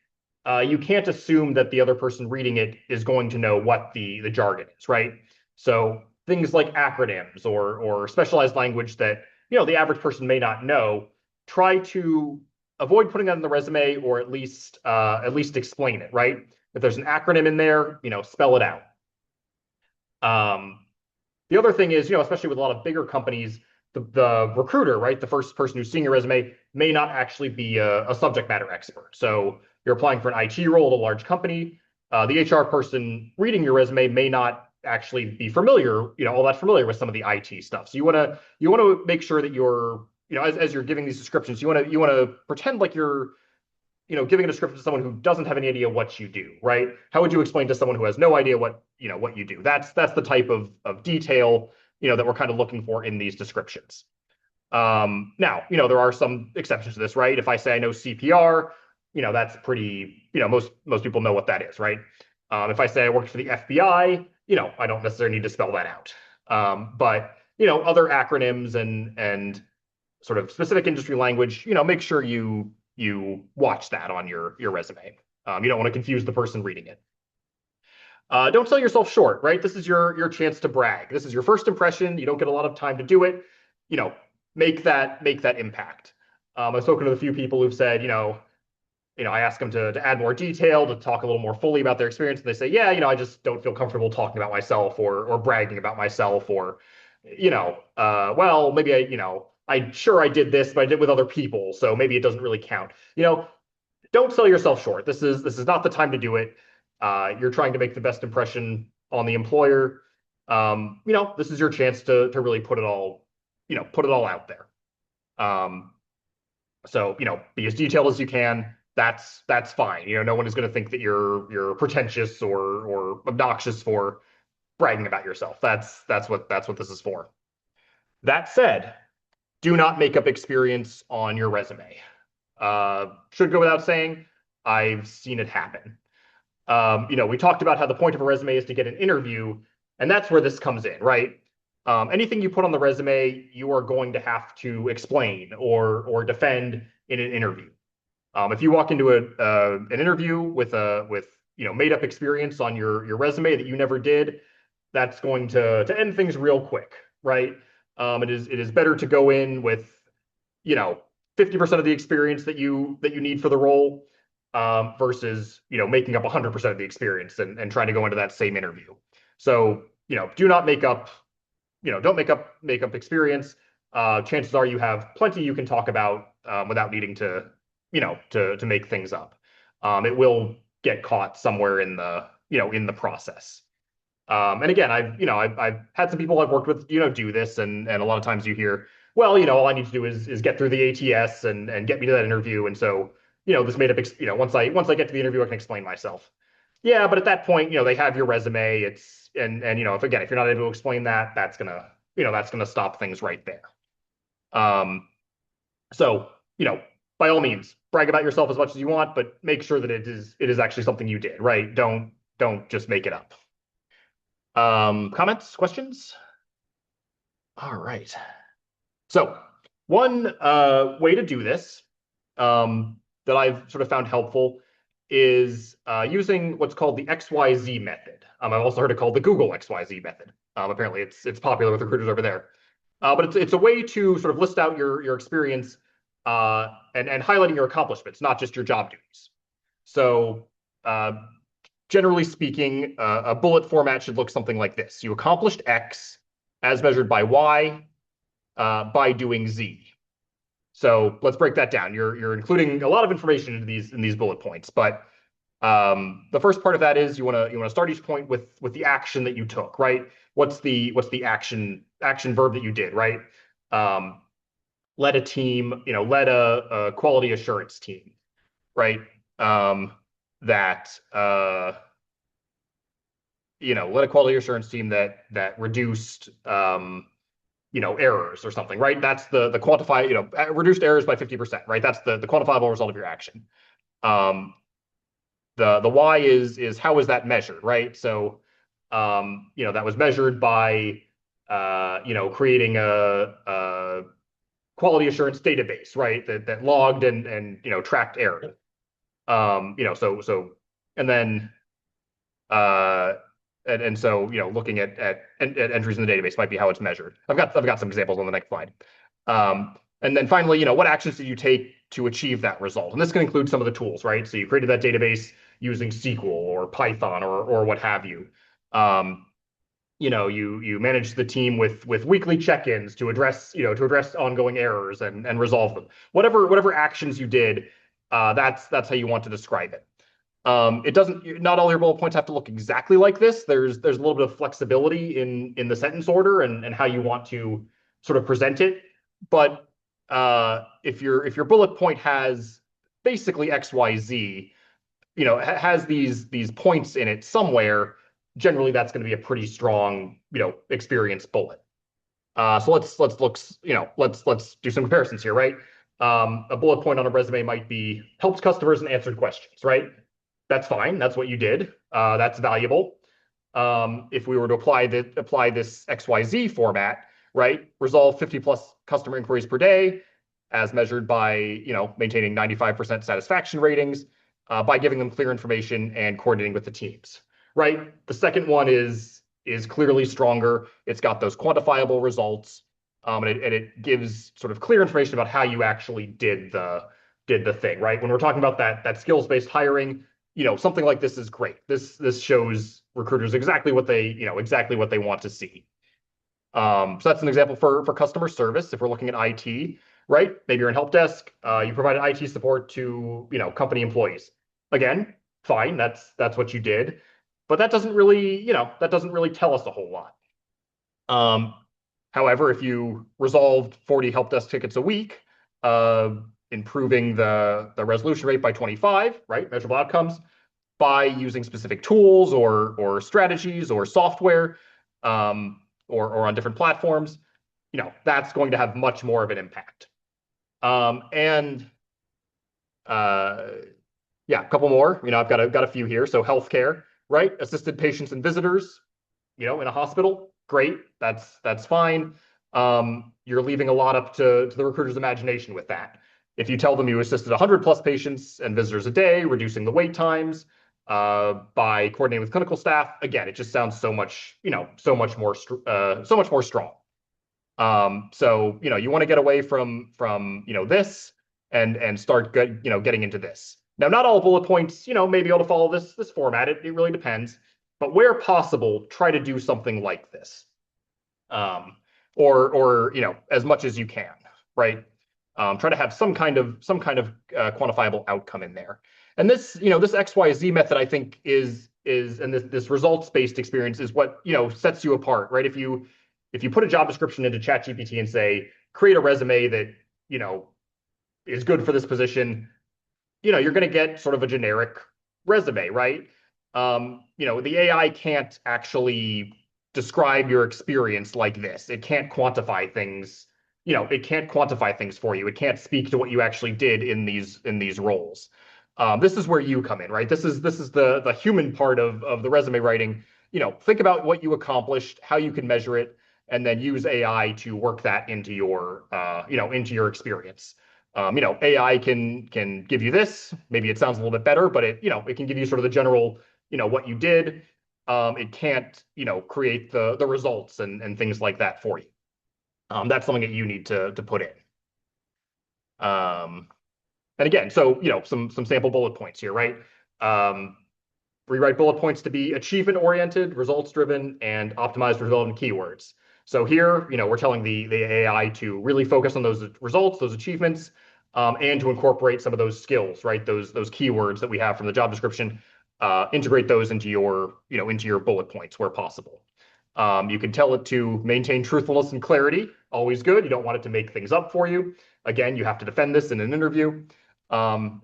A: you can't assume that the other person reading it is going to know what the jargon is, right? So things like acronyms or specialized language that the average person may not know, try to avoid putting that in the resume, or at least explain it, right? If there's an acronym in there, spell it out. The other thing is, especially with a lot of bigger companies, the recruiter, right, the first person who's seeing your resume may not actually be a subject matter expert. So you're applying for an IT role at a large company. The HR person reading your resume may not actually be all that familiar with some of the IT stuff. So you want to make sure that you're, as you're giving these descriptions, you want to pretend like you're, giving a description to someone who doesn't have any idea what you do, right? How would you explain to someone who has no idea what you do? That's the type of detail, that we're kind of looking for in these descriptions. Now, there are some exceptions to this, right? If I say I know CPR, that's pretty, most people know what that is, right? If I say I worked for the FBI, I don't necessarily need to spell that out. But other acronyms and sort of specific industry language, make sure you watch that on your resume. You don't want to confuse the person reading it. Don't sell yourself short, right? This is your chance to brag. This is your first impression. You don't get a lot of time to do it. Make that impact. I've spoken to a few people who've said, I ask them to add more detail, to talk a little more fully about their experience. And they say, yeah, I just don't feel comfortable talking about myself or bragging about myself, or, well, maybe I did this, but I did with other people, so maybe it doesn't really count. Don't sell yourself short. This is not the time to do it. You're trying to make the best impression on the employer. This is your chance to really put it all out there. So, be as detailed as you can. That's fine. No one is going to think that you're pretentious or obnoxious for bragging about yourself. That's what this is for. That said, do not make up experience on your resume. Should go without saying, I've seen it happen. We talked about how the point of a resume is to get an interview, and that's where this comes in, right? Anything you put on the resume, you are going to have to explain or defend in an interview. If you walk into an interview with made up experience on your resume that you never did, that's going to end things real quick, right? It is better to go in with 50% of the experience that you need for the role, versus making up 100% of the experience and trying to go into that same interview. So do not make up don't make up experience. Chances are you have plenty you can talk about without needing to make things up. It will get caught somewhere in the process. And again, I've had some people I've worked with do this, and a lot of times you hear, well, all I need to do is get through the ATS and get me to that interview, and so this made up, once I get to the interview, I can explain myself. Yeah, but at that point, they have your resume. It's and if you're not able to explain that, that's gonna stop things right there. So, by all means, brag about yourself as much as you want, but make sure that it is actually something you did, right? Don't just make it up. Comments, questions? All right. So one way to do this that I've sort of found helpful is using what's called the XYZ method. I've also heard it called the Google XYZ method. Apparently, it's popular with recruiters over there. But it's a way to sort of list out your experience and highlighting your accomplishments, not just your job duties. So generally speaking, a bullet format should look something like this. You accomplished X as measured by Y by doing Z. So let's break that down. You're including a lot of information in these bullet points, but the first part of that is you want to start each point with the action that you took, right? What's the action verb that you did, right? Led a team, led a quality assurance team, right? That led a quality assurance team that reduced errors or something, right? That's the quantify, reduced errors by 50%, right? That's the quantifiable result of your action. The why is how is that measured, right? So that was measured by creating a quality assurance database, right? That logged and tracked error. So and then and so looking at entries in the database might be how it's measured. I've got some examples on the next slide. And then finally, what actions did you take to achieve that result? And this can include some of the tools, right? So you created that database using SQL or Python or what have you. You managed the team with weekly check-ins to address ongoing errors and resolve them. Whatever actions you did, that's how you want to describe it. Not all your bullet points have to look exactly like this. There's a little bit of flexibility in the sentence order and how you want to sort of present it. But if your bullet point has basically XYZ, has these points in it somewhere, generally that's going to be a pretty strong, experience bullet. So let's do some comparisons here, right? A bullet point on a resume might be helped customers and answered questions, right? That's fine. That's what you did. That's valuable. If we were to apply this XYZ format, right? Resolve 50 plus customer inquiries per day as measured by, maintaining 95% satisfaction ratings by giving them clear information and coordinating with the teams, right? The second one is clearly stronger. It's got those quantifiable results, and it gives sort of clear information about how you actually did the thing, right? When we're talking about that skills-based hiring, something like this is great. This shows recruiters exactly what they want to see. So that's an example for customer service. If we're looking at IT, right? Maybe you're in help desk. You provided IT support to company employees. Again, fine. That's what you did, but that doesn't really tell us a whole lot. However, if you resolved 40 help desk tickets a week, improving the resolution rate by 25, right? Measurable outcomes by using specific tools or strategies or software, or on different platforms, that's going to have much more of an impact. Yeah, a couple more. I've got a few here. So healthcare, right? Assisted patients and visitors, in a hospital, great. That's fine. You're leaving a lot up to the recruiter's imagination with that. If you tell them you assisted 100 plus patients and visitors a day, reducing the wait times by coordinating with clinical staff, again, it just sounds so much more strong. So you want to get away from this and start getting into this. Now, not all bullet points may be able to follow this format. It really depends. But where possible, try to do something like this, or as much as you can, right? Try to have some kind of quantifiable outcome in there. And this XYZ method, I think, is and this results-based experience is what sets you apart, right? If you put a job description into ChatGPT and say, create a resume that is good for this position, you're going to get sort of a generic resume, right? The AI can't actually describe your experience like this. It can't quantify things. It can't quantify things for you. It can't speak to what you actually did in these roles. This is where you come in, right? This is the human part of the resume writing. Think about what you accomplished, how you can measure it, and then use AI to work that into into your experience. AI can give you this. Maybe it sounds a little bit better, but it can give you sort of the general, what you did. It can't, create the results and things like that for you. That's something that you need to put in. And again, so some sample bullet points here, right? Rewrite bullet points to be achievement oriented, results driven, and optimized for relevant keywords. So here, we're telling the AI to really focus on those results, those achievements, and to incorporate some of those skills, right? Those keywords that we have from the job description, integrate those into your bullet points where possible. You can tell it to maintain truthfulness and clarity, always good. You don't want it to make things up for you. Again, you have to defend this in an interview. And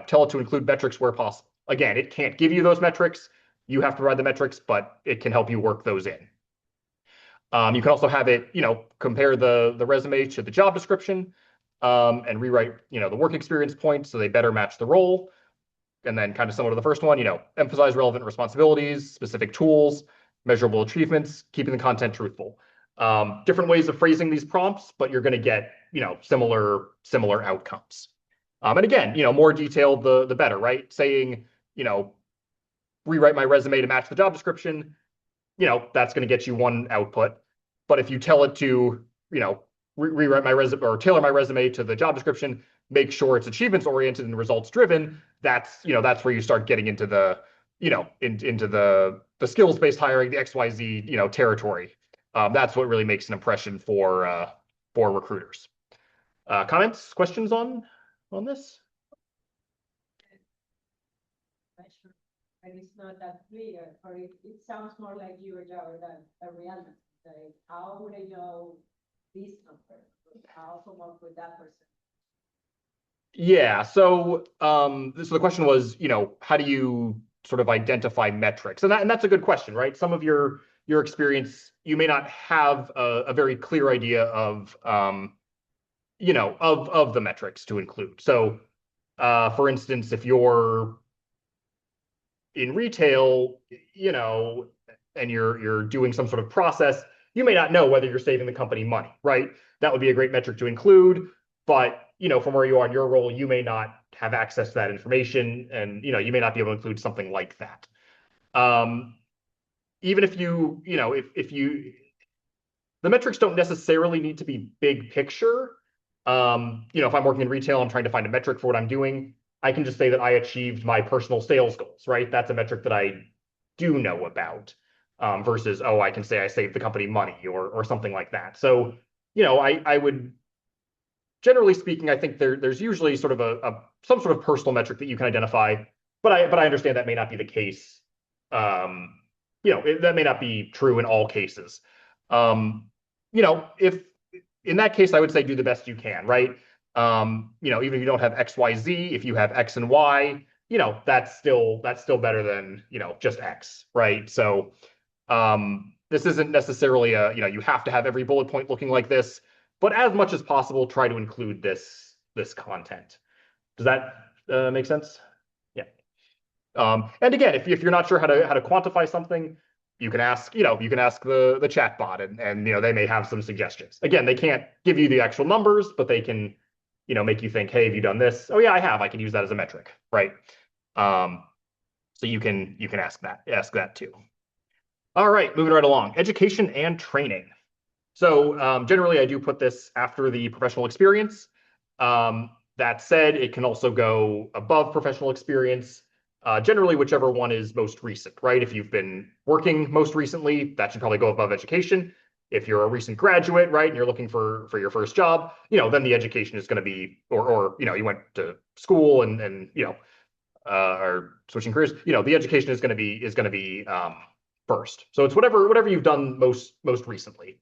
A: tell it to include metrics where possible. Again, it can't give you those metrics. You have to provide the metrics, but it can help you work those in. You can also have it, compare the resume to the job description, and rewrite, the work experience points so they better match the role. And then kind of similar to the first one, emphasize relevant responsibilities, specific tools, measurable achievements, keeping the content truthful. Different ways of phrasing these prompts, but you're going to get, similar outcomes. And again, more detailed, the better, right? Saying, rewrite my resume to match the job description, that's going to get you one output. But if you tell it to, rewrite my resume or tailor my resume to the job description, make sure it's achievements oriented and results driven, that's where you start getting into the, into the skills based hiring, the XYZ, territory. That's what really makes an impression for recruiters. Comments, questions on this?
E: And it's not that clear, or it sounds more like your job than a reality. Like, how would I know this number? How come up with that percent?
A: Yeah. So, the question was, how do you sort of identify metrics? And that's a good question, right? Some of your experience, you may not have a very clear idea of, of the metrics to include. So, for instance, if you're in retail, and you're doing some sort of process, you may not know whether you're saving the company money, right? That would be a great metric to include. But, from where you are in your role, you may not have access to that information, and, you may not be able to include something like that. Even if the metrics don't necessarily need to be big picture. If I'm working in retail, I'm trying to find a metric for what I'm doing. I can just say that I achieved my personal sales goals, right? That's a metric that I do know about, versus, I can say I saved the company money or something like that. So, I would, generally speaking, I think there's usually sort of some sort of personal metric that you can identify, but I understand that may not be the case. That may not be true in all cases. If in that case, I would say do the best you can, right? Even if you don't have X, Y, Z, if you have X and Y, that's still better than, just X, right? So, this isn't necessarily you have to have every bullet point looking like this, but as much as possible, try to include this content. Does that make sense? Yeah. And again, if you're not sure how to quantify something, you can ask the chat bot, and they may have some suggestions. Again, they can't give you the actual numbers, but they can make you think, hey, have you done this? Oh yeah, I have. I can use that as a metric, right? So you can ask that too. All right, moving right along. Education and training. So generally, I do put this after the professional experience. That said, it can also go above professional experience. Generally, whichever one is most recent, right? If you've been working most recently, that should probably go above education. If you're a recent graduate, right, and you're looking for your first job, then the education is going to be, or you went to school and are switching careers, the education is going to be first. So it's whatever you've done most recently,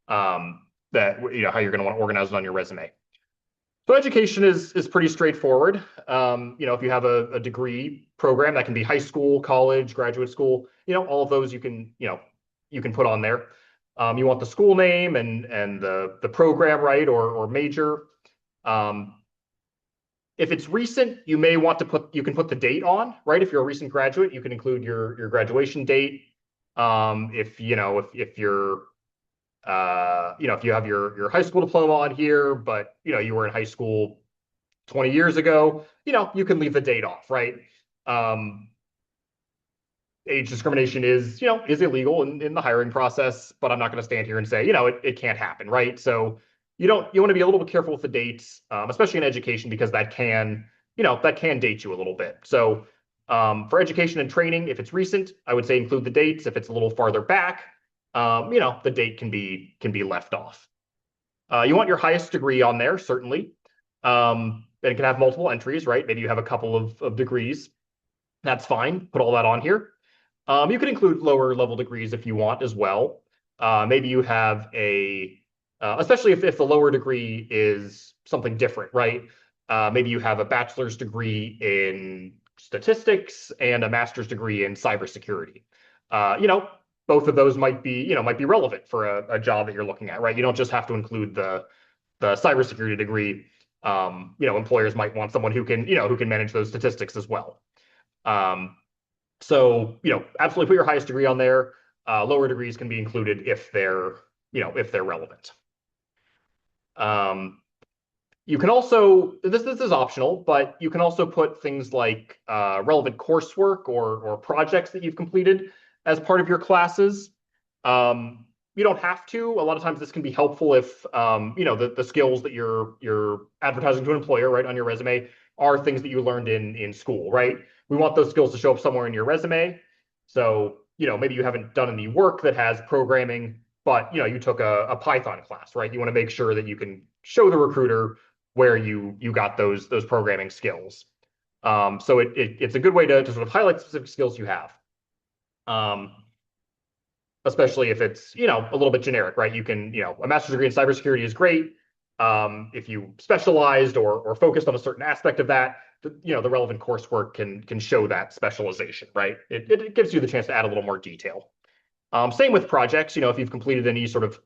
A: that how you're going to want to organize it on your resume. So education is pretty straightforward. If you have a degree program that can be high school, college, graduate school, all of those you can put on there. You want the school name and the program, right, or major. If it's recent, you may want to you can put the date on, right? If you're a recent graduate, you can include your graduation date. If you're if you have your high school diploma on here, but you were in high school 20 years ago, you can leave the date off, right? Age discrimination is illegal in the hiring process, but I'm not going to stand here and say, it can't happen, right? So you want to be a little bit careful with the dates, especially in education, because that can date you a little bit. So for education and training, if it's recent, I would say include the dates. If it's a little farther back, the date can be left off. You want your highest degree on there, certainly. And it can have multiple entries, right? Maybe you have a couple of degrees. That's fine. Put all that on here. You can include lower level degrees if you want as well. Maybe you have especially if the lower degree is something different, right? Maybe you have a bachelor's degree in statistics and a master's degree in cybersecurity. Both of those might be relevant for a job that you're looking at, right? You don't just have to include the cybersecurity degree. Employers might want someone who can manage those statistics as well. So absolutely put your highest degree on there. Lower degrees can be included if they're relevant. You can also, this is optional, but you can also put things like relevant coursework or projects that you've completed as part of your classes. You don't have to. A lot of times this can be helpful if the skills that you're advertising to an employer, right, on your resume are things that you learned in school, right? We want those skills to show up somewhere in your resume. So, maybe you haven't done any work that has programming, but you took a Python class, right? You want to make sure that you can show the recruiter where you got those programming skills. So it's a good way to sort of highlight specific skills you have. Especially if it's, a little bit generic, right? You can, a master's degree in cybersecurity is great. If you specialized or focused on a certain aspect of that, the relevant coursework can show that specialization, right? It gives you the chance to add a little more detail. Same with projects. If you've completed any sort of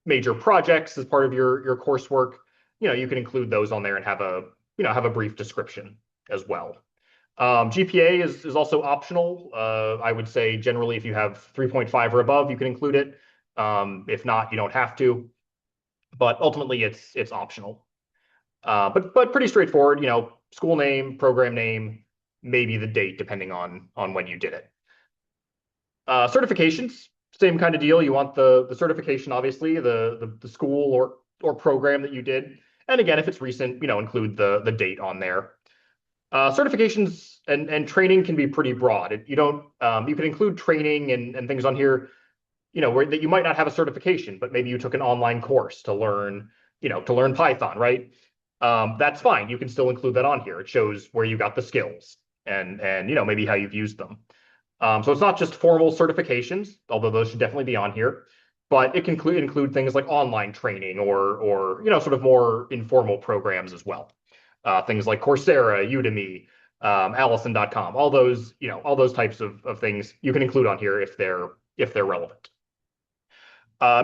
A: major projects as part of your coursework, you can include those on there and have a brief description as well. GPA is also optional. I would say generally if you have 3.5 or above, you can include it. If not, you don't have to. But ultimately, it's optional. But pretty straightforward. School name, program name, maybe the date, depending on when you did it. Certifications, same kind of deal. You want the certification, obviously, the school or program that you did. And again, if it's recent, include the date on there. Certifications and training can be pretty broad. You can include training and things on here, that you might not have a certification, but maybe you took an online course to learn Python, right? That's fine. You can still include that on here. It shows where you got the skills and maybe how you've used them. So it's not just formal certifications, although those should definitely be on here, but it can include things like online training or sort of more informal programs as well. Things like Coursera, Udemy, Allison.com, all those types of things you can include on here if they're relevant.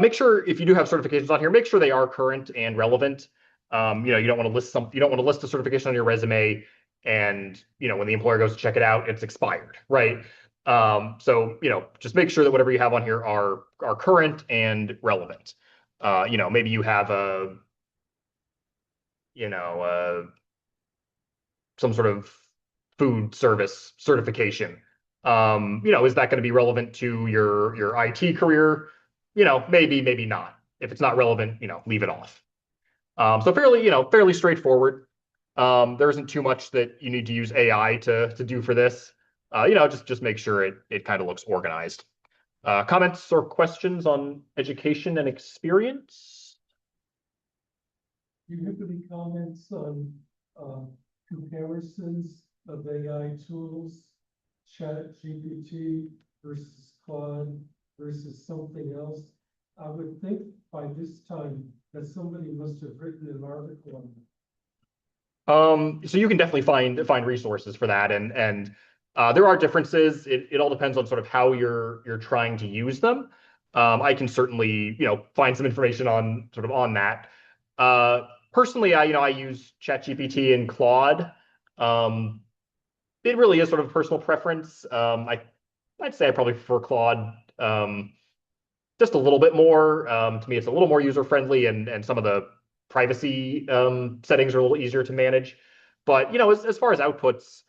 A: Make sure if you do have certifications on here, make sure they are current and relevant. You don't want to list a certification on your resume and when the employer goes to check it out, it's expired, right? So just make sure that whatever you have on here are current and relevant. Maybe you have some sort of food service certification. Is that going to be relevant to your IT career? Maybe not. If it's not relevant, leave it off. So fairly straightforward. There isn't too much that you need to use AI to do for this. Just make sure it kind of looks organized. Comments or questions on education and experience?
C: Do you have any comments on comparisons of AI tools, ChatGPT versus Claude versus something else? I would think by this time that somebody must have written an article on
A: So you can definitely find resources for that, and there are differences. It all depends on sort of how you're trying to use them. I can certainly find some information on sort of on that. Personally, I use ChatGPT and Claude. Um, it really is sort of personal preference. I'd say I probably prefer Claude just a little bit more. To me, it's a little more user friendly, and some of the privacy settings are a little easier to manage. But as far as outputs,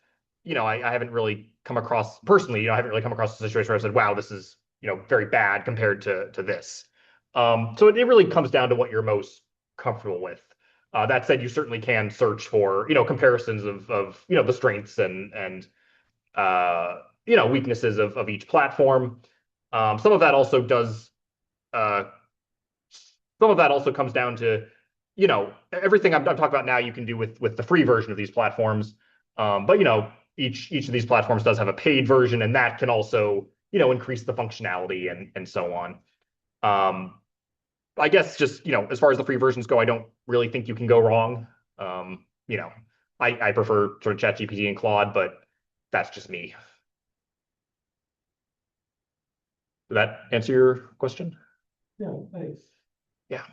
A: I haven't really come across personally. I haven't really come across a situation where I said, "Wow, this is very bad compared to this." So it really comes down to what you're most comfortable with. That said, you certainly can search for comparisons of the strengths and weaknesses of each platform. Some of that also does uh, some of that also comes down to, everything I'm talking about now you can do with the free version of these platforms. But each of these platforms does have a paid version, and that can also, increase the functionality and so on. Um, I guess just, as far as the free versions go, I don't really think you can go wrong. Um, you know, I prefer sort of ChatGPT and Claude, but that's just me. Did that answer your question?
C: Yeah, thanks.
A: Yeah.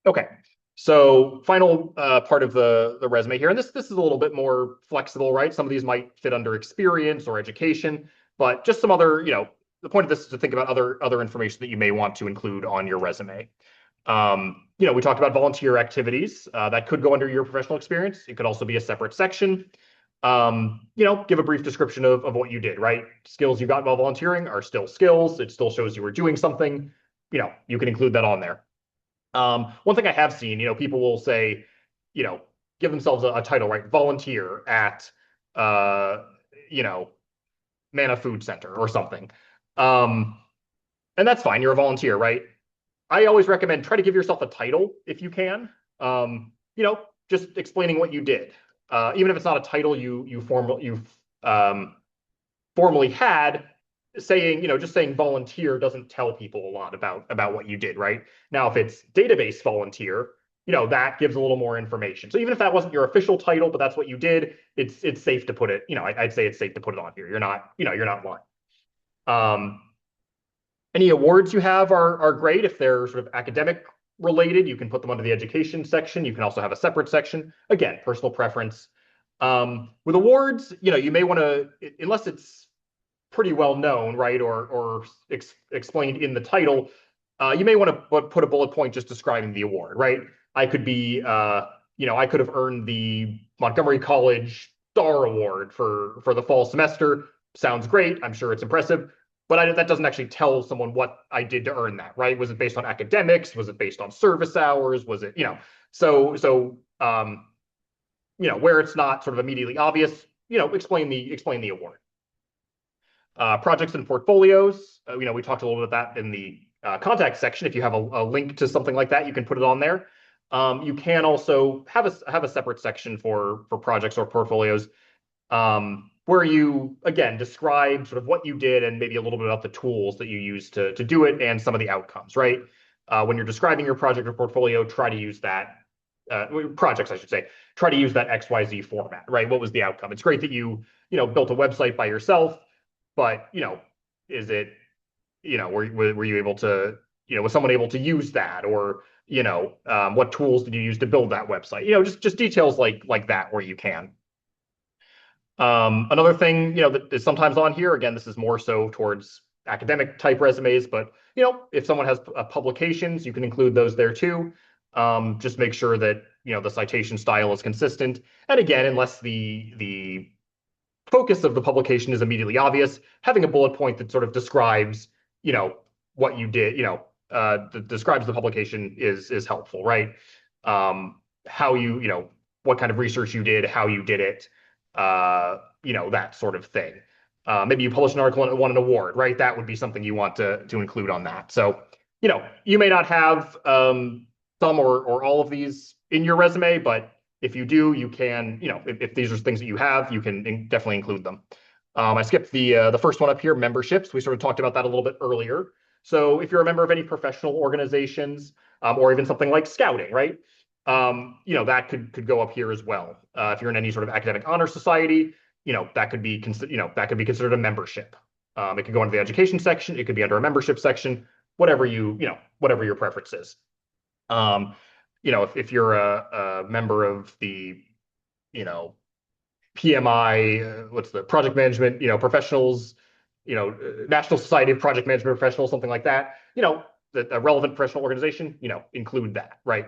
A: Okay. So final part of the resume here, and this is a little bit more flexible, right? Some of these might fit under experience or education, but just some other, the point of this is to think about other information that you may want to include on your resume. We talked about volunteer activities that could go under your professional experience. It could also be a separate section. Give a brief description of what you did, right? Skills you got while volunteering are still skills. It still shows you were doing something. You can include that on there. One thing I have seen, people will say, give themselves a title, right? Volunteer at, you know, Mana Food Center or something. Um, and that's fine. You're a volunteer, right? I always recommend try to give yourself a title if you can. Just explaining what you did. Even if it's not a title you've formally had, just saying volunteer doesn't tell people a lot about what you did, right? Now, if it's database volunteer, that gives a little more information. So even if that wasn't your official title, but that's what you did, it's safe to put it, I'd say it's safe to put it on here. You're not lying. Any awards you have are great if they're sort of academic related. You can put them under the education section. You can also have a separate section. Again, personal preference. With awards, you may want to, unless it's pretty well known, right, or explained in the title, you may want to put a bullet point just describing the award, right? I could be, I could have earned the Montgomery College Star Award for the fall semester. Sounds great. I'm sure it's impressive, but that doesn't actually tell someone what I did to earn that, right? Was it based on academics? Was it based on service hours? Was it, where it's not sort of immediately obvious, explain the award. Projects and portfolios, we talked a little bit about that in the contact section. If you have a link to something like that, you can put it on there. You can also have a separate section for projects or portfolios, where you, again, describe sort of what you did and maybe a little bit about the tools that you use to do it and some of the outcomes, right? When you're describing your project or portfolio, try to use that, projects, I should say, try to use that XYZ format, right? What was the outcome? It's great that you built a website by yourself, but, is it, were you able to, was someone able to use that? Or, what tools did you use to build that website? Just details like that where you can. Another thing, that is sometimes on here, again, this is more so towards academic type resumes, but, if someone has publications, you can include those there too. Just make sure that, the citation style is consistent. And again, unless the focus of the publication is immediately obvious, having a bullet point that sort of describes, what you did, that describes the publication is helpful, right? How what kind of research you did, how you did it, that sort of thing. Maybe you published an article and it won an award, right? That would be something you want to include on that. So, you may not have some or all of these in your resume, but if you do, you can, if these are things that you have, you can definitely include them. I skipped the first one up here, memberships. We sort of talked about that a little bit earlier. So if you're a member of any professional organizations, or even something like scouting, right? that could go up here as well. If you're in any sort of academic honor society, that could be considered a membership. It could go into the education section. It could be under a membership section, whatever whatever your preference is. If you're a member of the, PMI, what's the project management, professionals, National Society of Project Management Professionals, something like that, a relevant professional organization, include that, right?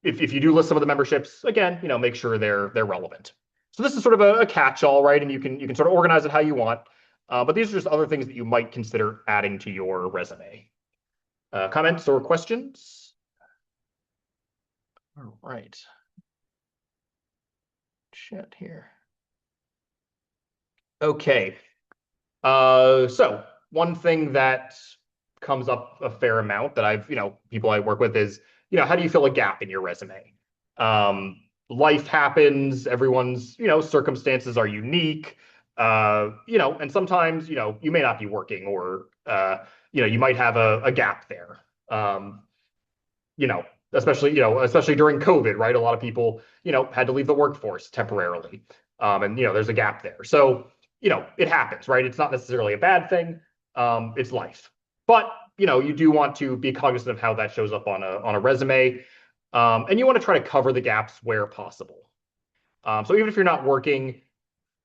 A: If you do list some of the memberships, again, make sure they're relevant. So this is sort of a catch-all, right? And you can sort of organize it how you want. But these are just other things that you might consider adding to your resume. Comments or questions? All right. Chat here. Okay. So one thing that comes up a fair amount that people I work with is, how do you fill a gap in your resume? Life happens, everyone's, circumstances are unique, and sometimes, you may not be working or, you might have a gap there. Especially during COVID, right? A lot of people, had to leave the workforce temporarily. And, there's a gap there. So, it happens, right? It's not necessarily a bad thing. It's life. But, you do want to be cognizant of how that shows up on a resume. And you want to try to cover the gaps where possible. So even if you're not working,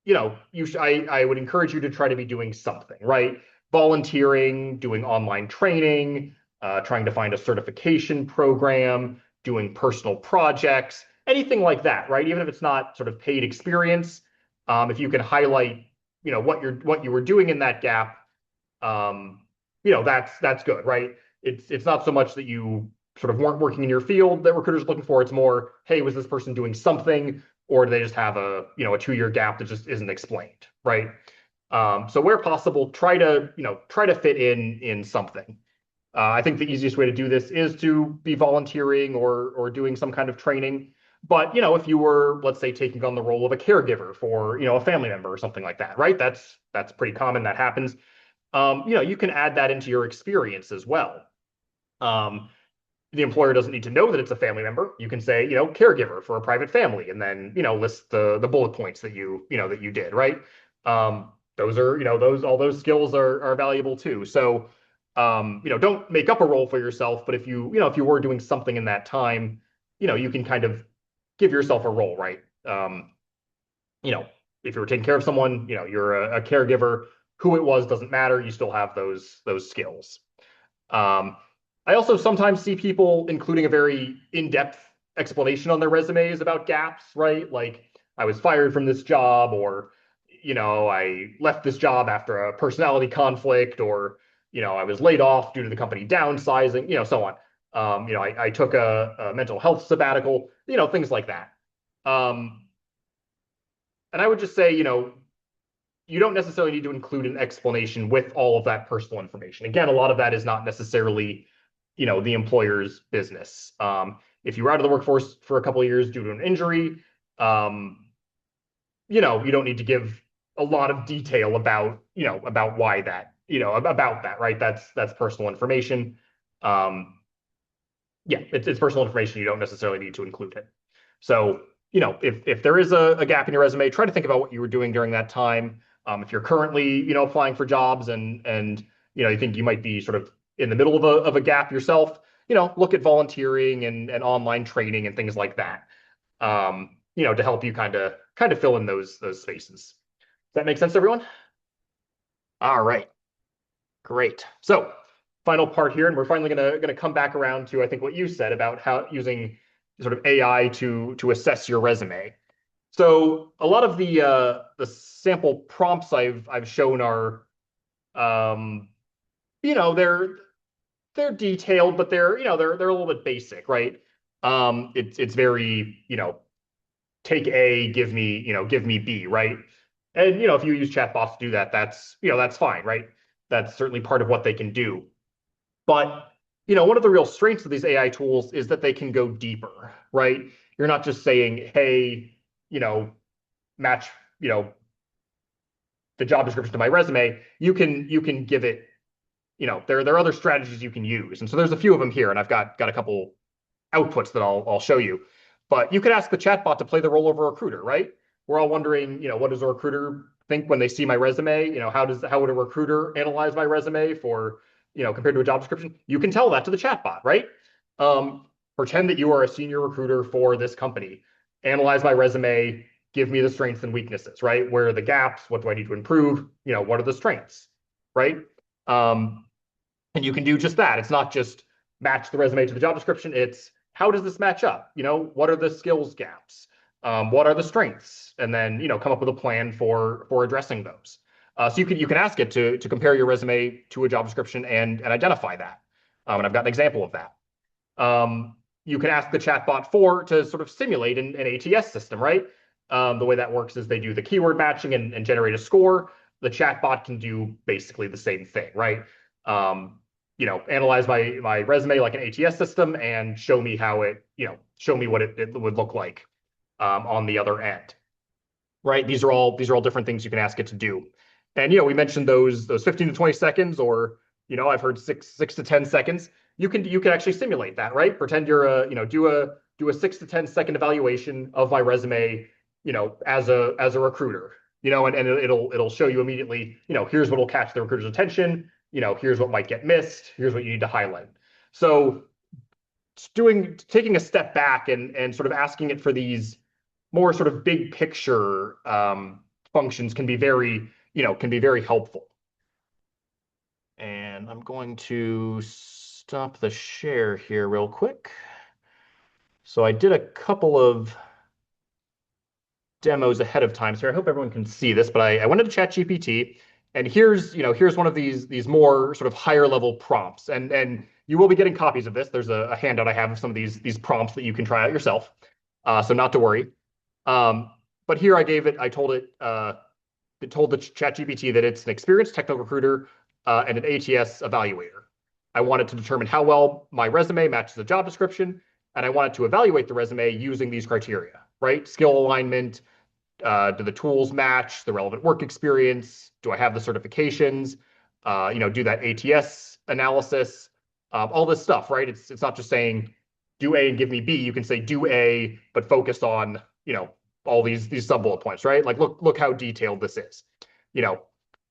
A: I would encourage you to try to be doing something, right? Volunteering, doing online training, trying to find a certification program, doing personal projects, anything like that, right? Even if it's not sort of paid experience, if you can highlight, what you were doing in that gap, that's good, right? It's not so much that you sort of weren't working in your field that recruiters are looking for. It's more, hey, was this person doing something, or do they just have a 2-year gap that just isn't explained, right? So where possible, try to fit in something. I think the easiest way to do this is to be volunteering or doing some kind of training. But, if you were, let's say, taking on the role of a caregiver for, a family member or something like that, right? That's pretty common. That happens. You can add that into your experience as well. The employer doesn't need to know that it's a family member. You can say, caregiver for a private family, and then, list the bullet points that you did, right? Those are, all those skills are valuable too. So, don't make up a role for yourself, but if you were doing something in that time, you can kind of give yourself a role, right? If you were taking care of someone, you're a caregiver, who it was doesn't matter. You still have those skills. I also sometimes see people including a very in-depth explanation on their resumes about gaps, right? Like, I was fired from this job, or, I left this job after a personality conflict, or, I was laid off due to the company downsizing, so on. I took a mental health sabbatical, things like that. And I would just say, you don't necessarily need to include an explanation with all of that personal information. Again, a lot of that is not necessarily, the employer's business. If you were out of the workforce for a couple of years due to an injury, you don't need to give a lot of detail about, about why that, about that, right? That's personal information. Yeah, it's personal information. You don't necessarily need to include it. So, if there is a gap in your resume, try to think about what you were doing during that time. If you're currently, applying for jobs and you think you might be sort of in the middle of a gap yourself, look at volunteering and online training and things like that, to help you kind of fill in those spaces. Does that make sense to everyone? All right, great. So final part here, and we're finally gonna come back around to, I think, what you said about how using sort of AI to assess your resume. So a lot of the sample prompts I've shown are, they're detailed, but they're a little bit basic, right? It's very, take A, give me B, right? And if you use chatbots to do that, that's fine, right? That's certainly part of what they can do. But one of the real strengths of these AI tools is that they can go deeper, right? You're not just saying, hey, match, the job description to my resume. You can give it, there are other strategies you can use. And so there's a few of them here, and I've got a couple outputs that I'll show you. But you could ask the chatbot to play the role of a recruiter, right? We're all wondering, what does a recruiter think when they see my resume? How would a recruiter analyze my resume for, compared to a job description? You can tell that to the chatbot, right? Pretend that you are a senior recruiter for this company. Analyze my resume, give me the strengths and weaknesses, right? Where are the gaps? What do I need to improve? What are the strengths, right? And you can do just that. It's not just match the resume to the job description. It's how does this match up? What are the skills gaps? What are the strengths? And then, come up with a plan for addressing those. So you can ask it to compare your resume to a job description and identify that. And I've got an example of that. You can ask the chatbot to sort of simulate an ATS system, right? The way that works is they do the keyword matching and generate a score. The chatbot can do basically the same thing, right? Analyze my resume like an ATS system and show me show me what it would look like on the other end, right? These are all different things you can ask it to do. And we mentioned those 15 to 20 seconds, or I've heard 6 to 10 seconds. You can actually simulate that, right? Pretend you're do a 6 to 10 second evaluation of my resume, as a recruiter, and it'll show you immediately, here's what'll catch the recruiter's attention, here's what might get missed, here's what you need to highlight. So taking a step back and sort of asking it for these more sort of big picture functions can be very helpful. And I'm going to stop the share here real quick. So I did a couple of demos ahead of time, so I hope everyone can see this, but I went into ChatGPT, and here's one of these more sort of higher level prompts, and you will be getting copies of this. There's a handout I have of some of these prompts that you can try out yourself, so not to worry. But here I told the ChatGPT that it's an experienced technical recruiter and an ATS evaluator. I wanted to determine how well my resume matches the job description, and I wanted to evaluate the resume using these criteria, right? Skill alignment, do the tools match the relevant work experience? Do I have the certifications? Do that ATS analysis, all this stuff, right? It's not just saying do A and give me B. You can say do A, but focus on, all these sub bullet points, right? Like look how detailed this is.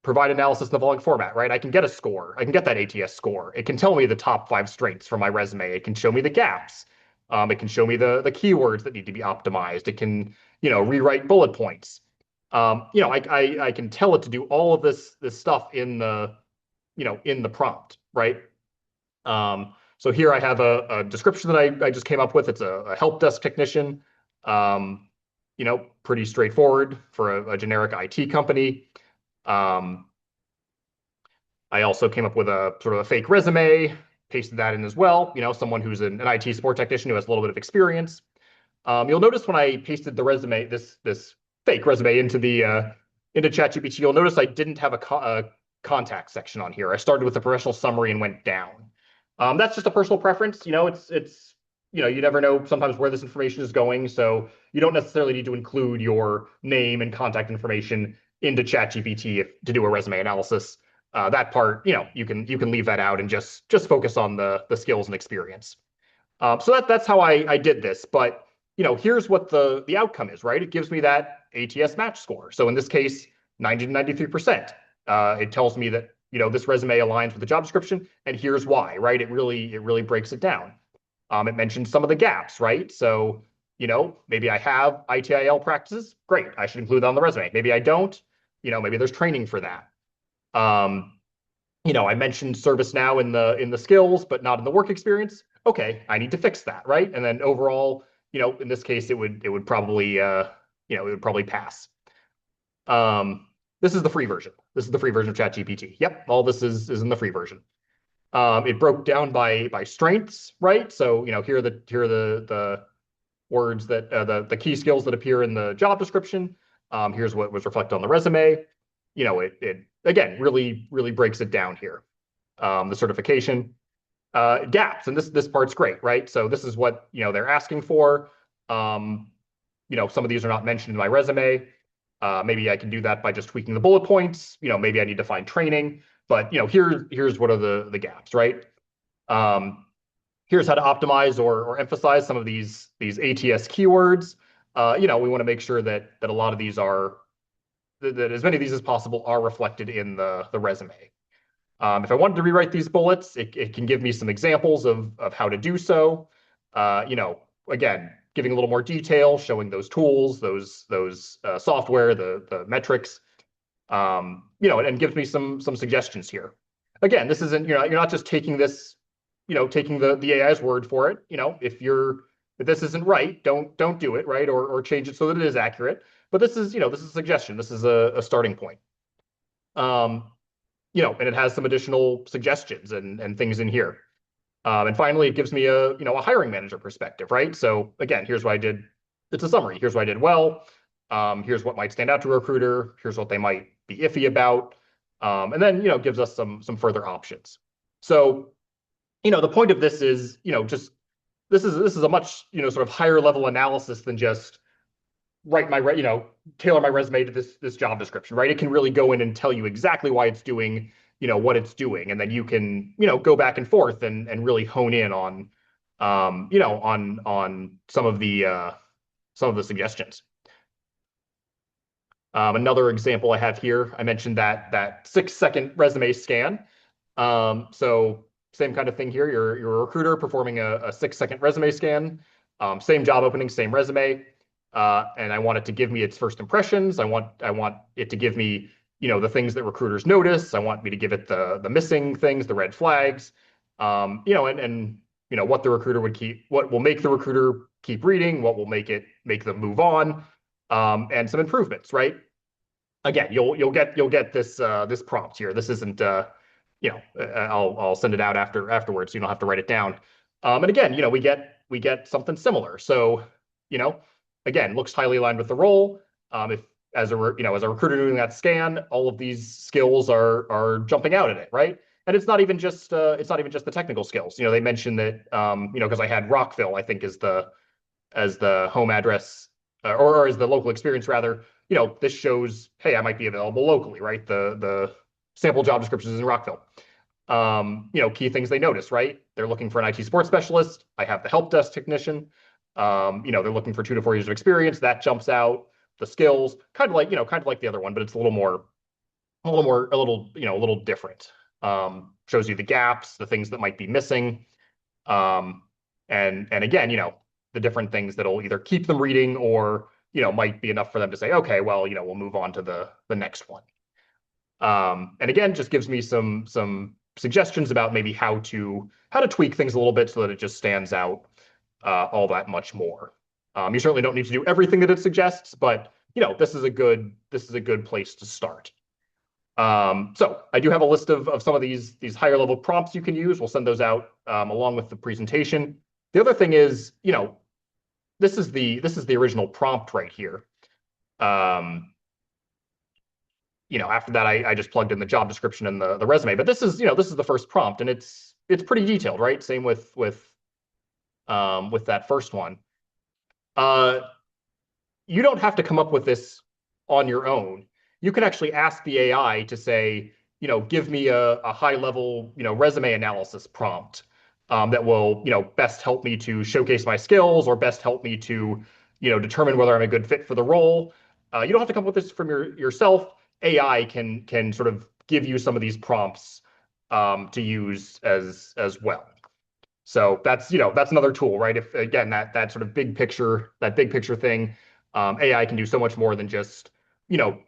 A: Provide analysis in the following format, right? I can get a score. I can get that ATS score. It can tell me the top 5 strengths from my resume. It can show me the gaps. It can show me the keywords that need to be optimized. It can, rewrite bullet points. I can tell it to do all of this stuff in the prompt, right? So here I have a description that I just came up with. It's a help desk technician. Pretty straightforward for a generic IT company. I also came up with a sort of a fake resume, pasted that in as well. Someone who's an IT support technician who has a little bit of experience. You'll notice when I pasted the resume, this fake resume into ChatGPT, you'll notice I didn't have a contact section on here. I started with a professional summary and went down. That's just a personal preference. It's you never know sometimes where this information is going, so you don't necessarily need to include your name and contact information into ChatGPT to do a resume analysis. That part, you can leave that out and just focus on the skills and experience. So that's how I did this. But here's what the outcome is, right? It gives me that ATS match score. So in this case, 90 to 93%. It tells me that this resume aligns with the job description, and here's why, right? It really breaks it down. It mentions some of the gaps, right? So maybe I have ITIL practices. Great, I should include that on the resume. Maybe I don't. Maybe there's training for that. I mentioned ServiceNow in the skills, but not in the work experience. Okay, I need to fix that, right? And then overall, in this case, it would probably pass. This is the free version. This is the free version of ChatGPT. Yep, all this is in the free version. It broke down by strengths, right? So here are the words that the key skills that appear in the job description. Here's what was reflected on the resume. It again really breaks it down here. The certification gaps, and this part's great, right? So this is what they're asking for. Some of these are not mentioned in my resume. Maybe I can do that by just tweaking the bullet points. Maybe I need to find training, but here's what are the gaps, right? here's how to optimize or emphasize some of these ATS keywords. You know, we want to make sure that a lot of these are that as many of these as possible are reflected in the resume. If I wanted to rewrite these bullets, it can give me some examples of how to do so. You know, again, giving a little more detail, showing those tools, those software, the metrics. You know, and gives me some suggestions here. Again, this isn't, you're not just taking this, you know, taking the AI's word for it. You know, if this isn't right, don't do it, right? Or change it so that it is accurate. But this is, you know, this is a suggestion. This is a starting point. You know, and it has some additional suggestions and things in here. And finally, it gives me a hiring manager perspective, right? So again, here's what I did. It's a summary. Here's what I did well. Here's what might stand out to a recruiter. Here's what they might be iffy about. And then, you know, gives us some further options. So, you know, the point of this is, you know, just this is a much, you know, sort of higher level analysis than just tailor my resume to this job description, right? It can really go in and tell you exactly why it's doing, you know, what it's doing. And then you can, you know, go back and forth and really hone in on, you know, on some of the suggestions. Another example I have here, I mentioned that 6-second resume scan. So same kind of thing here. You're a recruiter performing a 6-second resume scan. Same job opening, same resume. And I want it to give me its first impressions. I want it to give me, you know, the things that recruiters notice. I want me to give it the missing things, the red flags. You know, and you know what the recruiter what will make the recruiter keep reading, what will make them move on, and some improvements, right? Again, you'll get this prompt here. This isn't you know, I'll send it out afterwards, so you don't have to write it down. And again, you know, we get something similar. So, you know, again, looks highly aligned with the role. If as a recruiter doing that scan, all of these skills are jumping out at it, right? And it's not even just the technical skills. You know, they mentioned that you know, because I had Rockville, I think, as the home address or as the local experience rather. You know, this shows, hey, I might be available locally, right? The sample job descriptions is in Rockville. You know, key things they notice, right? They're looking for an IT support specialist. I have the help desk technician. You know, they're looking for 2 to 4 years of experience. That jumps out. The skills, kind of like the other one, but it's a little different. Shows you the gaps, the things that might be missing. And again, you know, the different things that'll either keep them reading or, you know, might be enough for them to say, okay, well, you know, we'll move on to the next one. And again, just gives me some suggestions about maybe how to tweak things a little bit so that it just stands out all that much more. You certainly don't need to do everything that it suggests, but you know, this is a good place to start. So I do have a list of some of these higher level prompts you can use. We'll send those out along with the presentation. The other thing is, you know, this is the original prompt right here. You know, after that, I just plugged in the job description and the resume. But this is the first prompt, and it's pretty detailed, right? Same with that first one. You don't have to come up with this on your own. You can actually ask the AI to say, you know, give me a high level, you know, resume analysis prompt that will, you know, best help me to showcase my skills or best help me to, you know, determine whether I'm a good fit for the role. You don't have to come up with this from yourself. AI can sort of give you some of these prompts to use as well. So that's another tool, right? If again that sort of big picture thing, AI can do so much more than just, you know,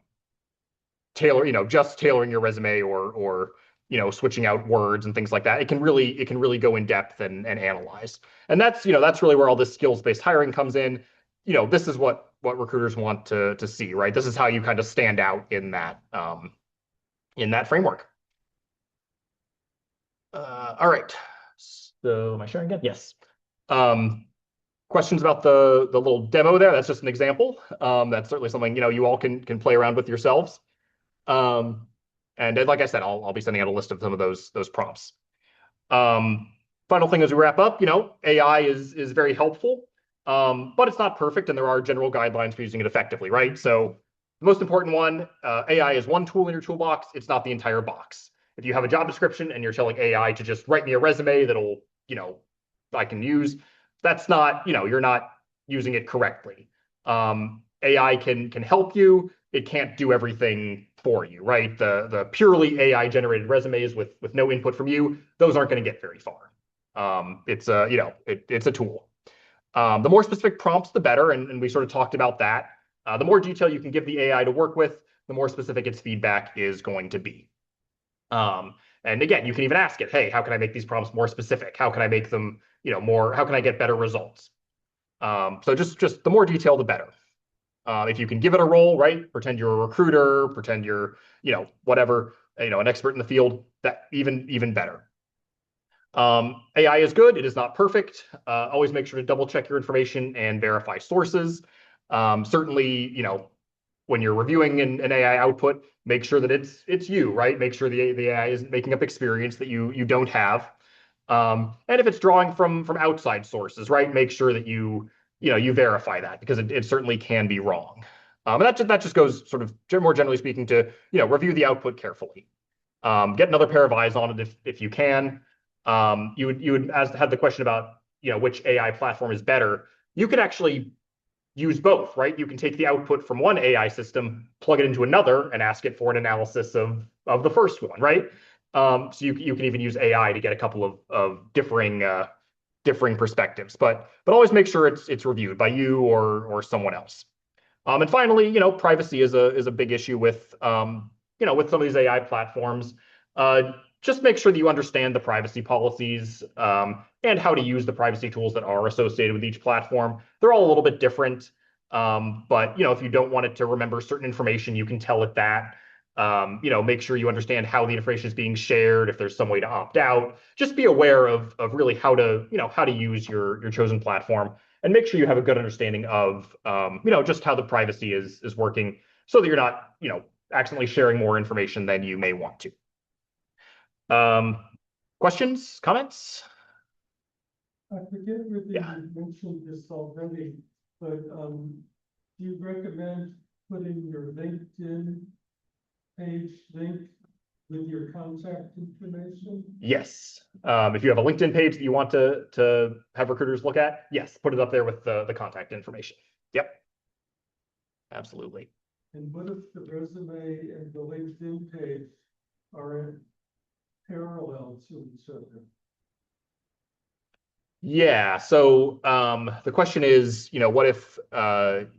A: tailoring your resume or you know, switching out words and things like that. It can really go in depth and analyze. And that's really where all this skills-based hiring comes in. You know, this is what recruiters want to see, right? This is how you kind of stand out in that framework. All right. So am I sharing again? Yes. Questions about the little demo there? That's just an example. That's certainly something, you know, you all can play around with yourselves. And then, like I said, I'll be sending out a list of some of those prompts. Final thing as we wrap up, you know, AI is very helpful, but it's not perfect, and there are general guidelines for using it effectively, right? So the most important one, AI is one tool in your toolbox. It's not the entire box. If you have a job description and you're telling AI to just write me a resume that'll, you know, I can use. That's not, you're not using it correctly. AI can help you. It can't do everything for you, right? The purely AI generated resumes with no input from you, those aren't going to get very far. It's a, it's a tool. The more specific prompts, the better, and we sort of talked about that. The more detail you can give the AI to work with, the more specific its feedback is going to be. And again, you can even ask it, hey, how can I make these prompts more specific? How can I make them, how can I get better results? So just the more detail, the better. If you can give it a role, right? Pretend you're a recruiter, pretend you're, whatever, an expert in the field, that even better. AI is good. It is not perfect. Always make sure to double check your information and verify sources. Certainly, when you're reviewing an AI output, make sure that it's you, right? Make sure the AI isn't making up experience that you don't have. And if it's drawing from outside sources, right? Make sure that you verify that, because it certainly can be wrong. And that just goes sort of more generally speaking to, review the output carefully. Get another pair of eyes on it if you can. You would had the question about, which AI platform is better. You could actually use both, right? You can take the output from one AI system, plug it into another, and ask it for an analysis of the first one, right? So you can even use AI to get a couple of differing perspectives, but always make sure it's reviewed by you or someone else. And finally, privacy is a big issue with with some of these AI platforms. Just make sure that you understand the privacy policies and how to use the privacy tools that are associated with each platform. They're all a little bit different, but if you don't want it to remember certain information, you can tell it that. Make sure you understand how the information is being shared, if there's some way to opt out. Just be aware of really how to use your chosen platform, and make sure you have a good understanding of just how the privacy is working, so that you're not accidentally sharing more information than you may want to. Questions, comments?
C: I forget whether
A: Yeah.
C: you mentioned this already, but do you recommend putting your LinkedIn page link with your contact information?
A: Yes. If you have a LinkedIn page that you want to have recruiters look at, yes, put it up there with the contact information. Yep. Absolutely.
C: And what if the resume and the LinkedIn page are in parallel to each other?
A: Yeah. So the question is, what if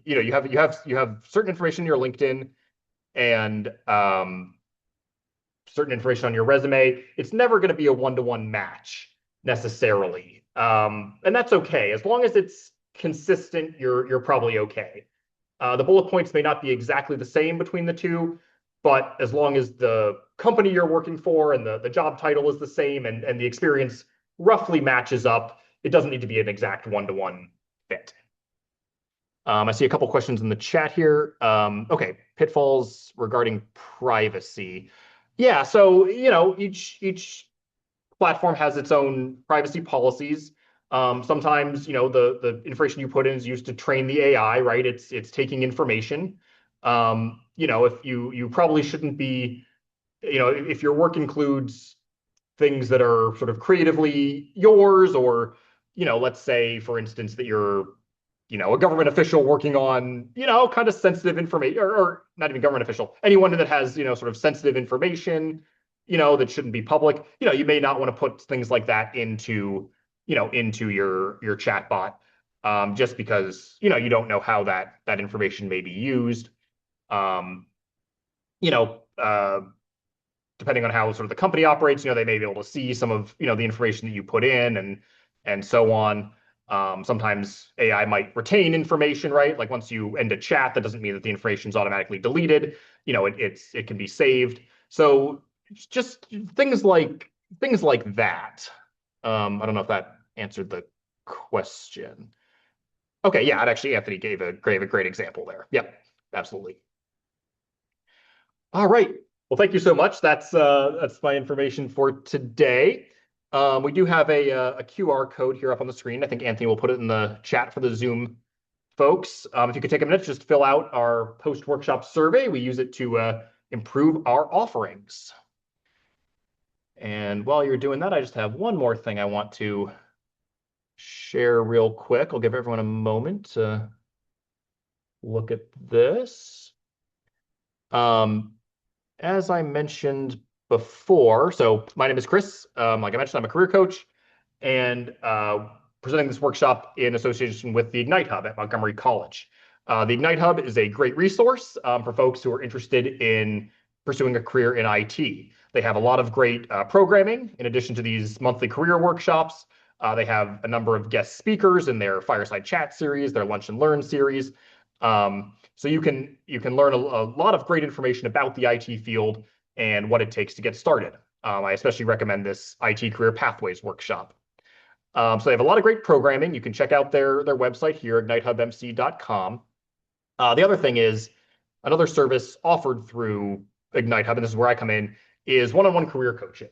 A: you have certain information in your LinkedIn and certain information on your resume. It's never going to be a one-to-one match necessarily, and that's okay as long as it's consistent. You're probably okay. The bullet points may not be exactly the same between the two, but as long as the company you're working for and the job title is the same and the experience roughly matches up, it doesn't need to be an exact one-to-one fit. I see a couple questions in the chat here. Okay, pitfalls regarding privacy. Yeah, so each platform has its own privacy policies. Sometimes the information you put in is used to train the AI, right? It's taking information. If you probably shouldn't be, if your work includes things that are sort of creatively yours, or let's say, for instance, that you're a government official working on, kind of sensitive information, or not even government official, anyone that has, sort of sensitive information, that shouldn't be public, you may not want to put things like that into your chat bot, just because, you don't know how that information may be used. You know, depending on how sort of the company operates, they may be able to see some of, the information that you put in and so on. Sometimes AI might retain information, right? Like once you end a chat, that doesn't mean that the information is automatically deleted. It can be saved. So just things like that. I don't know if that answered the question. Okay, yeah, actually Anthony gave a great example there. Yep, absolutely. All right. Well, thank you so much. That's my information for today. We do have a QR code here up on the screen. I think Anthony will put it in the chat for the Zoom folks. If you could take a minute, just fill out our post-workshop survey. We use it to improve our offerings. And while you're doing that, I just have one more thing I want to share real quick. I'll give everyone a moment to look at this. As I mentioned before, so my name is Chris. Like I mentioned, I'm a career coach and presenting this workshop in association with the Ignite Hub at Montgomery College. The Ignite Hub is a great resource for folks who are interested in pursuing a career in IT. They have a lot of great programming in addition to these monthly career workshops. They have a number of guest speakers in their Fireside Chat series, their Lunch and Learn series. So you can learn a lot of great information about the IT field and what it takes to get started. I especially recommend this IT Career Pathways workshop. So they have a lot of great programming. You can check out their website here, ignitehubmc.com. The other thing is another service offered through Ignite Hub, and this is where I come in, is one-on-one career coaching.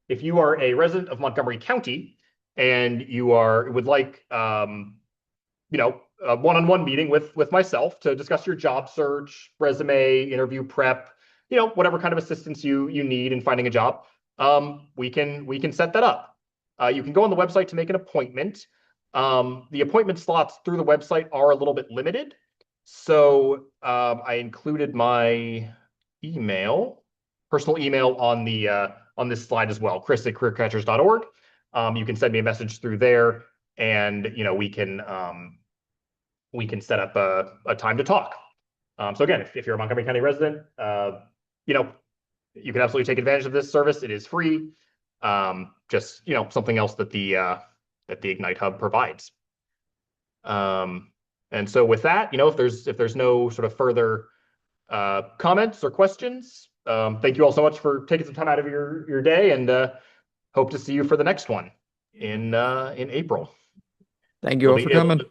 A: If you are a resident of Montgomery County and you would like a one-on-one meeting with myself to discuss your job search, resume, interview prep, whatever kind of assistance you need in finding a job, we can set that up. You can go on the website to make an appointment. The appointment slots through the website are a little bit limited. So I included my personal email on this slide as well, chris@careercatchers.org. You can send me a message through there and we can set up a time to talk. So again, if you're a Montgomery County resident, you can absolutely take advantage of this service. It is free. Just something else that the Ignite Hub provides. And so with that, if there's no sort of further comments or questions, thank you all so much for taking some time out of your day, and hope to see you for the next one in April.
B: Thank you all for coming.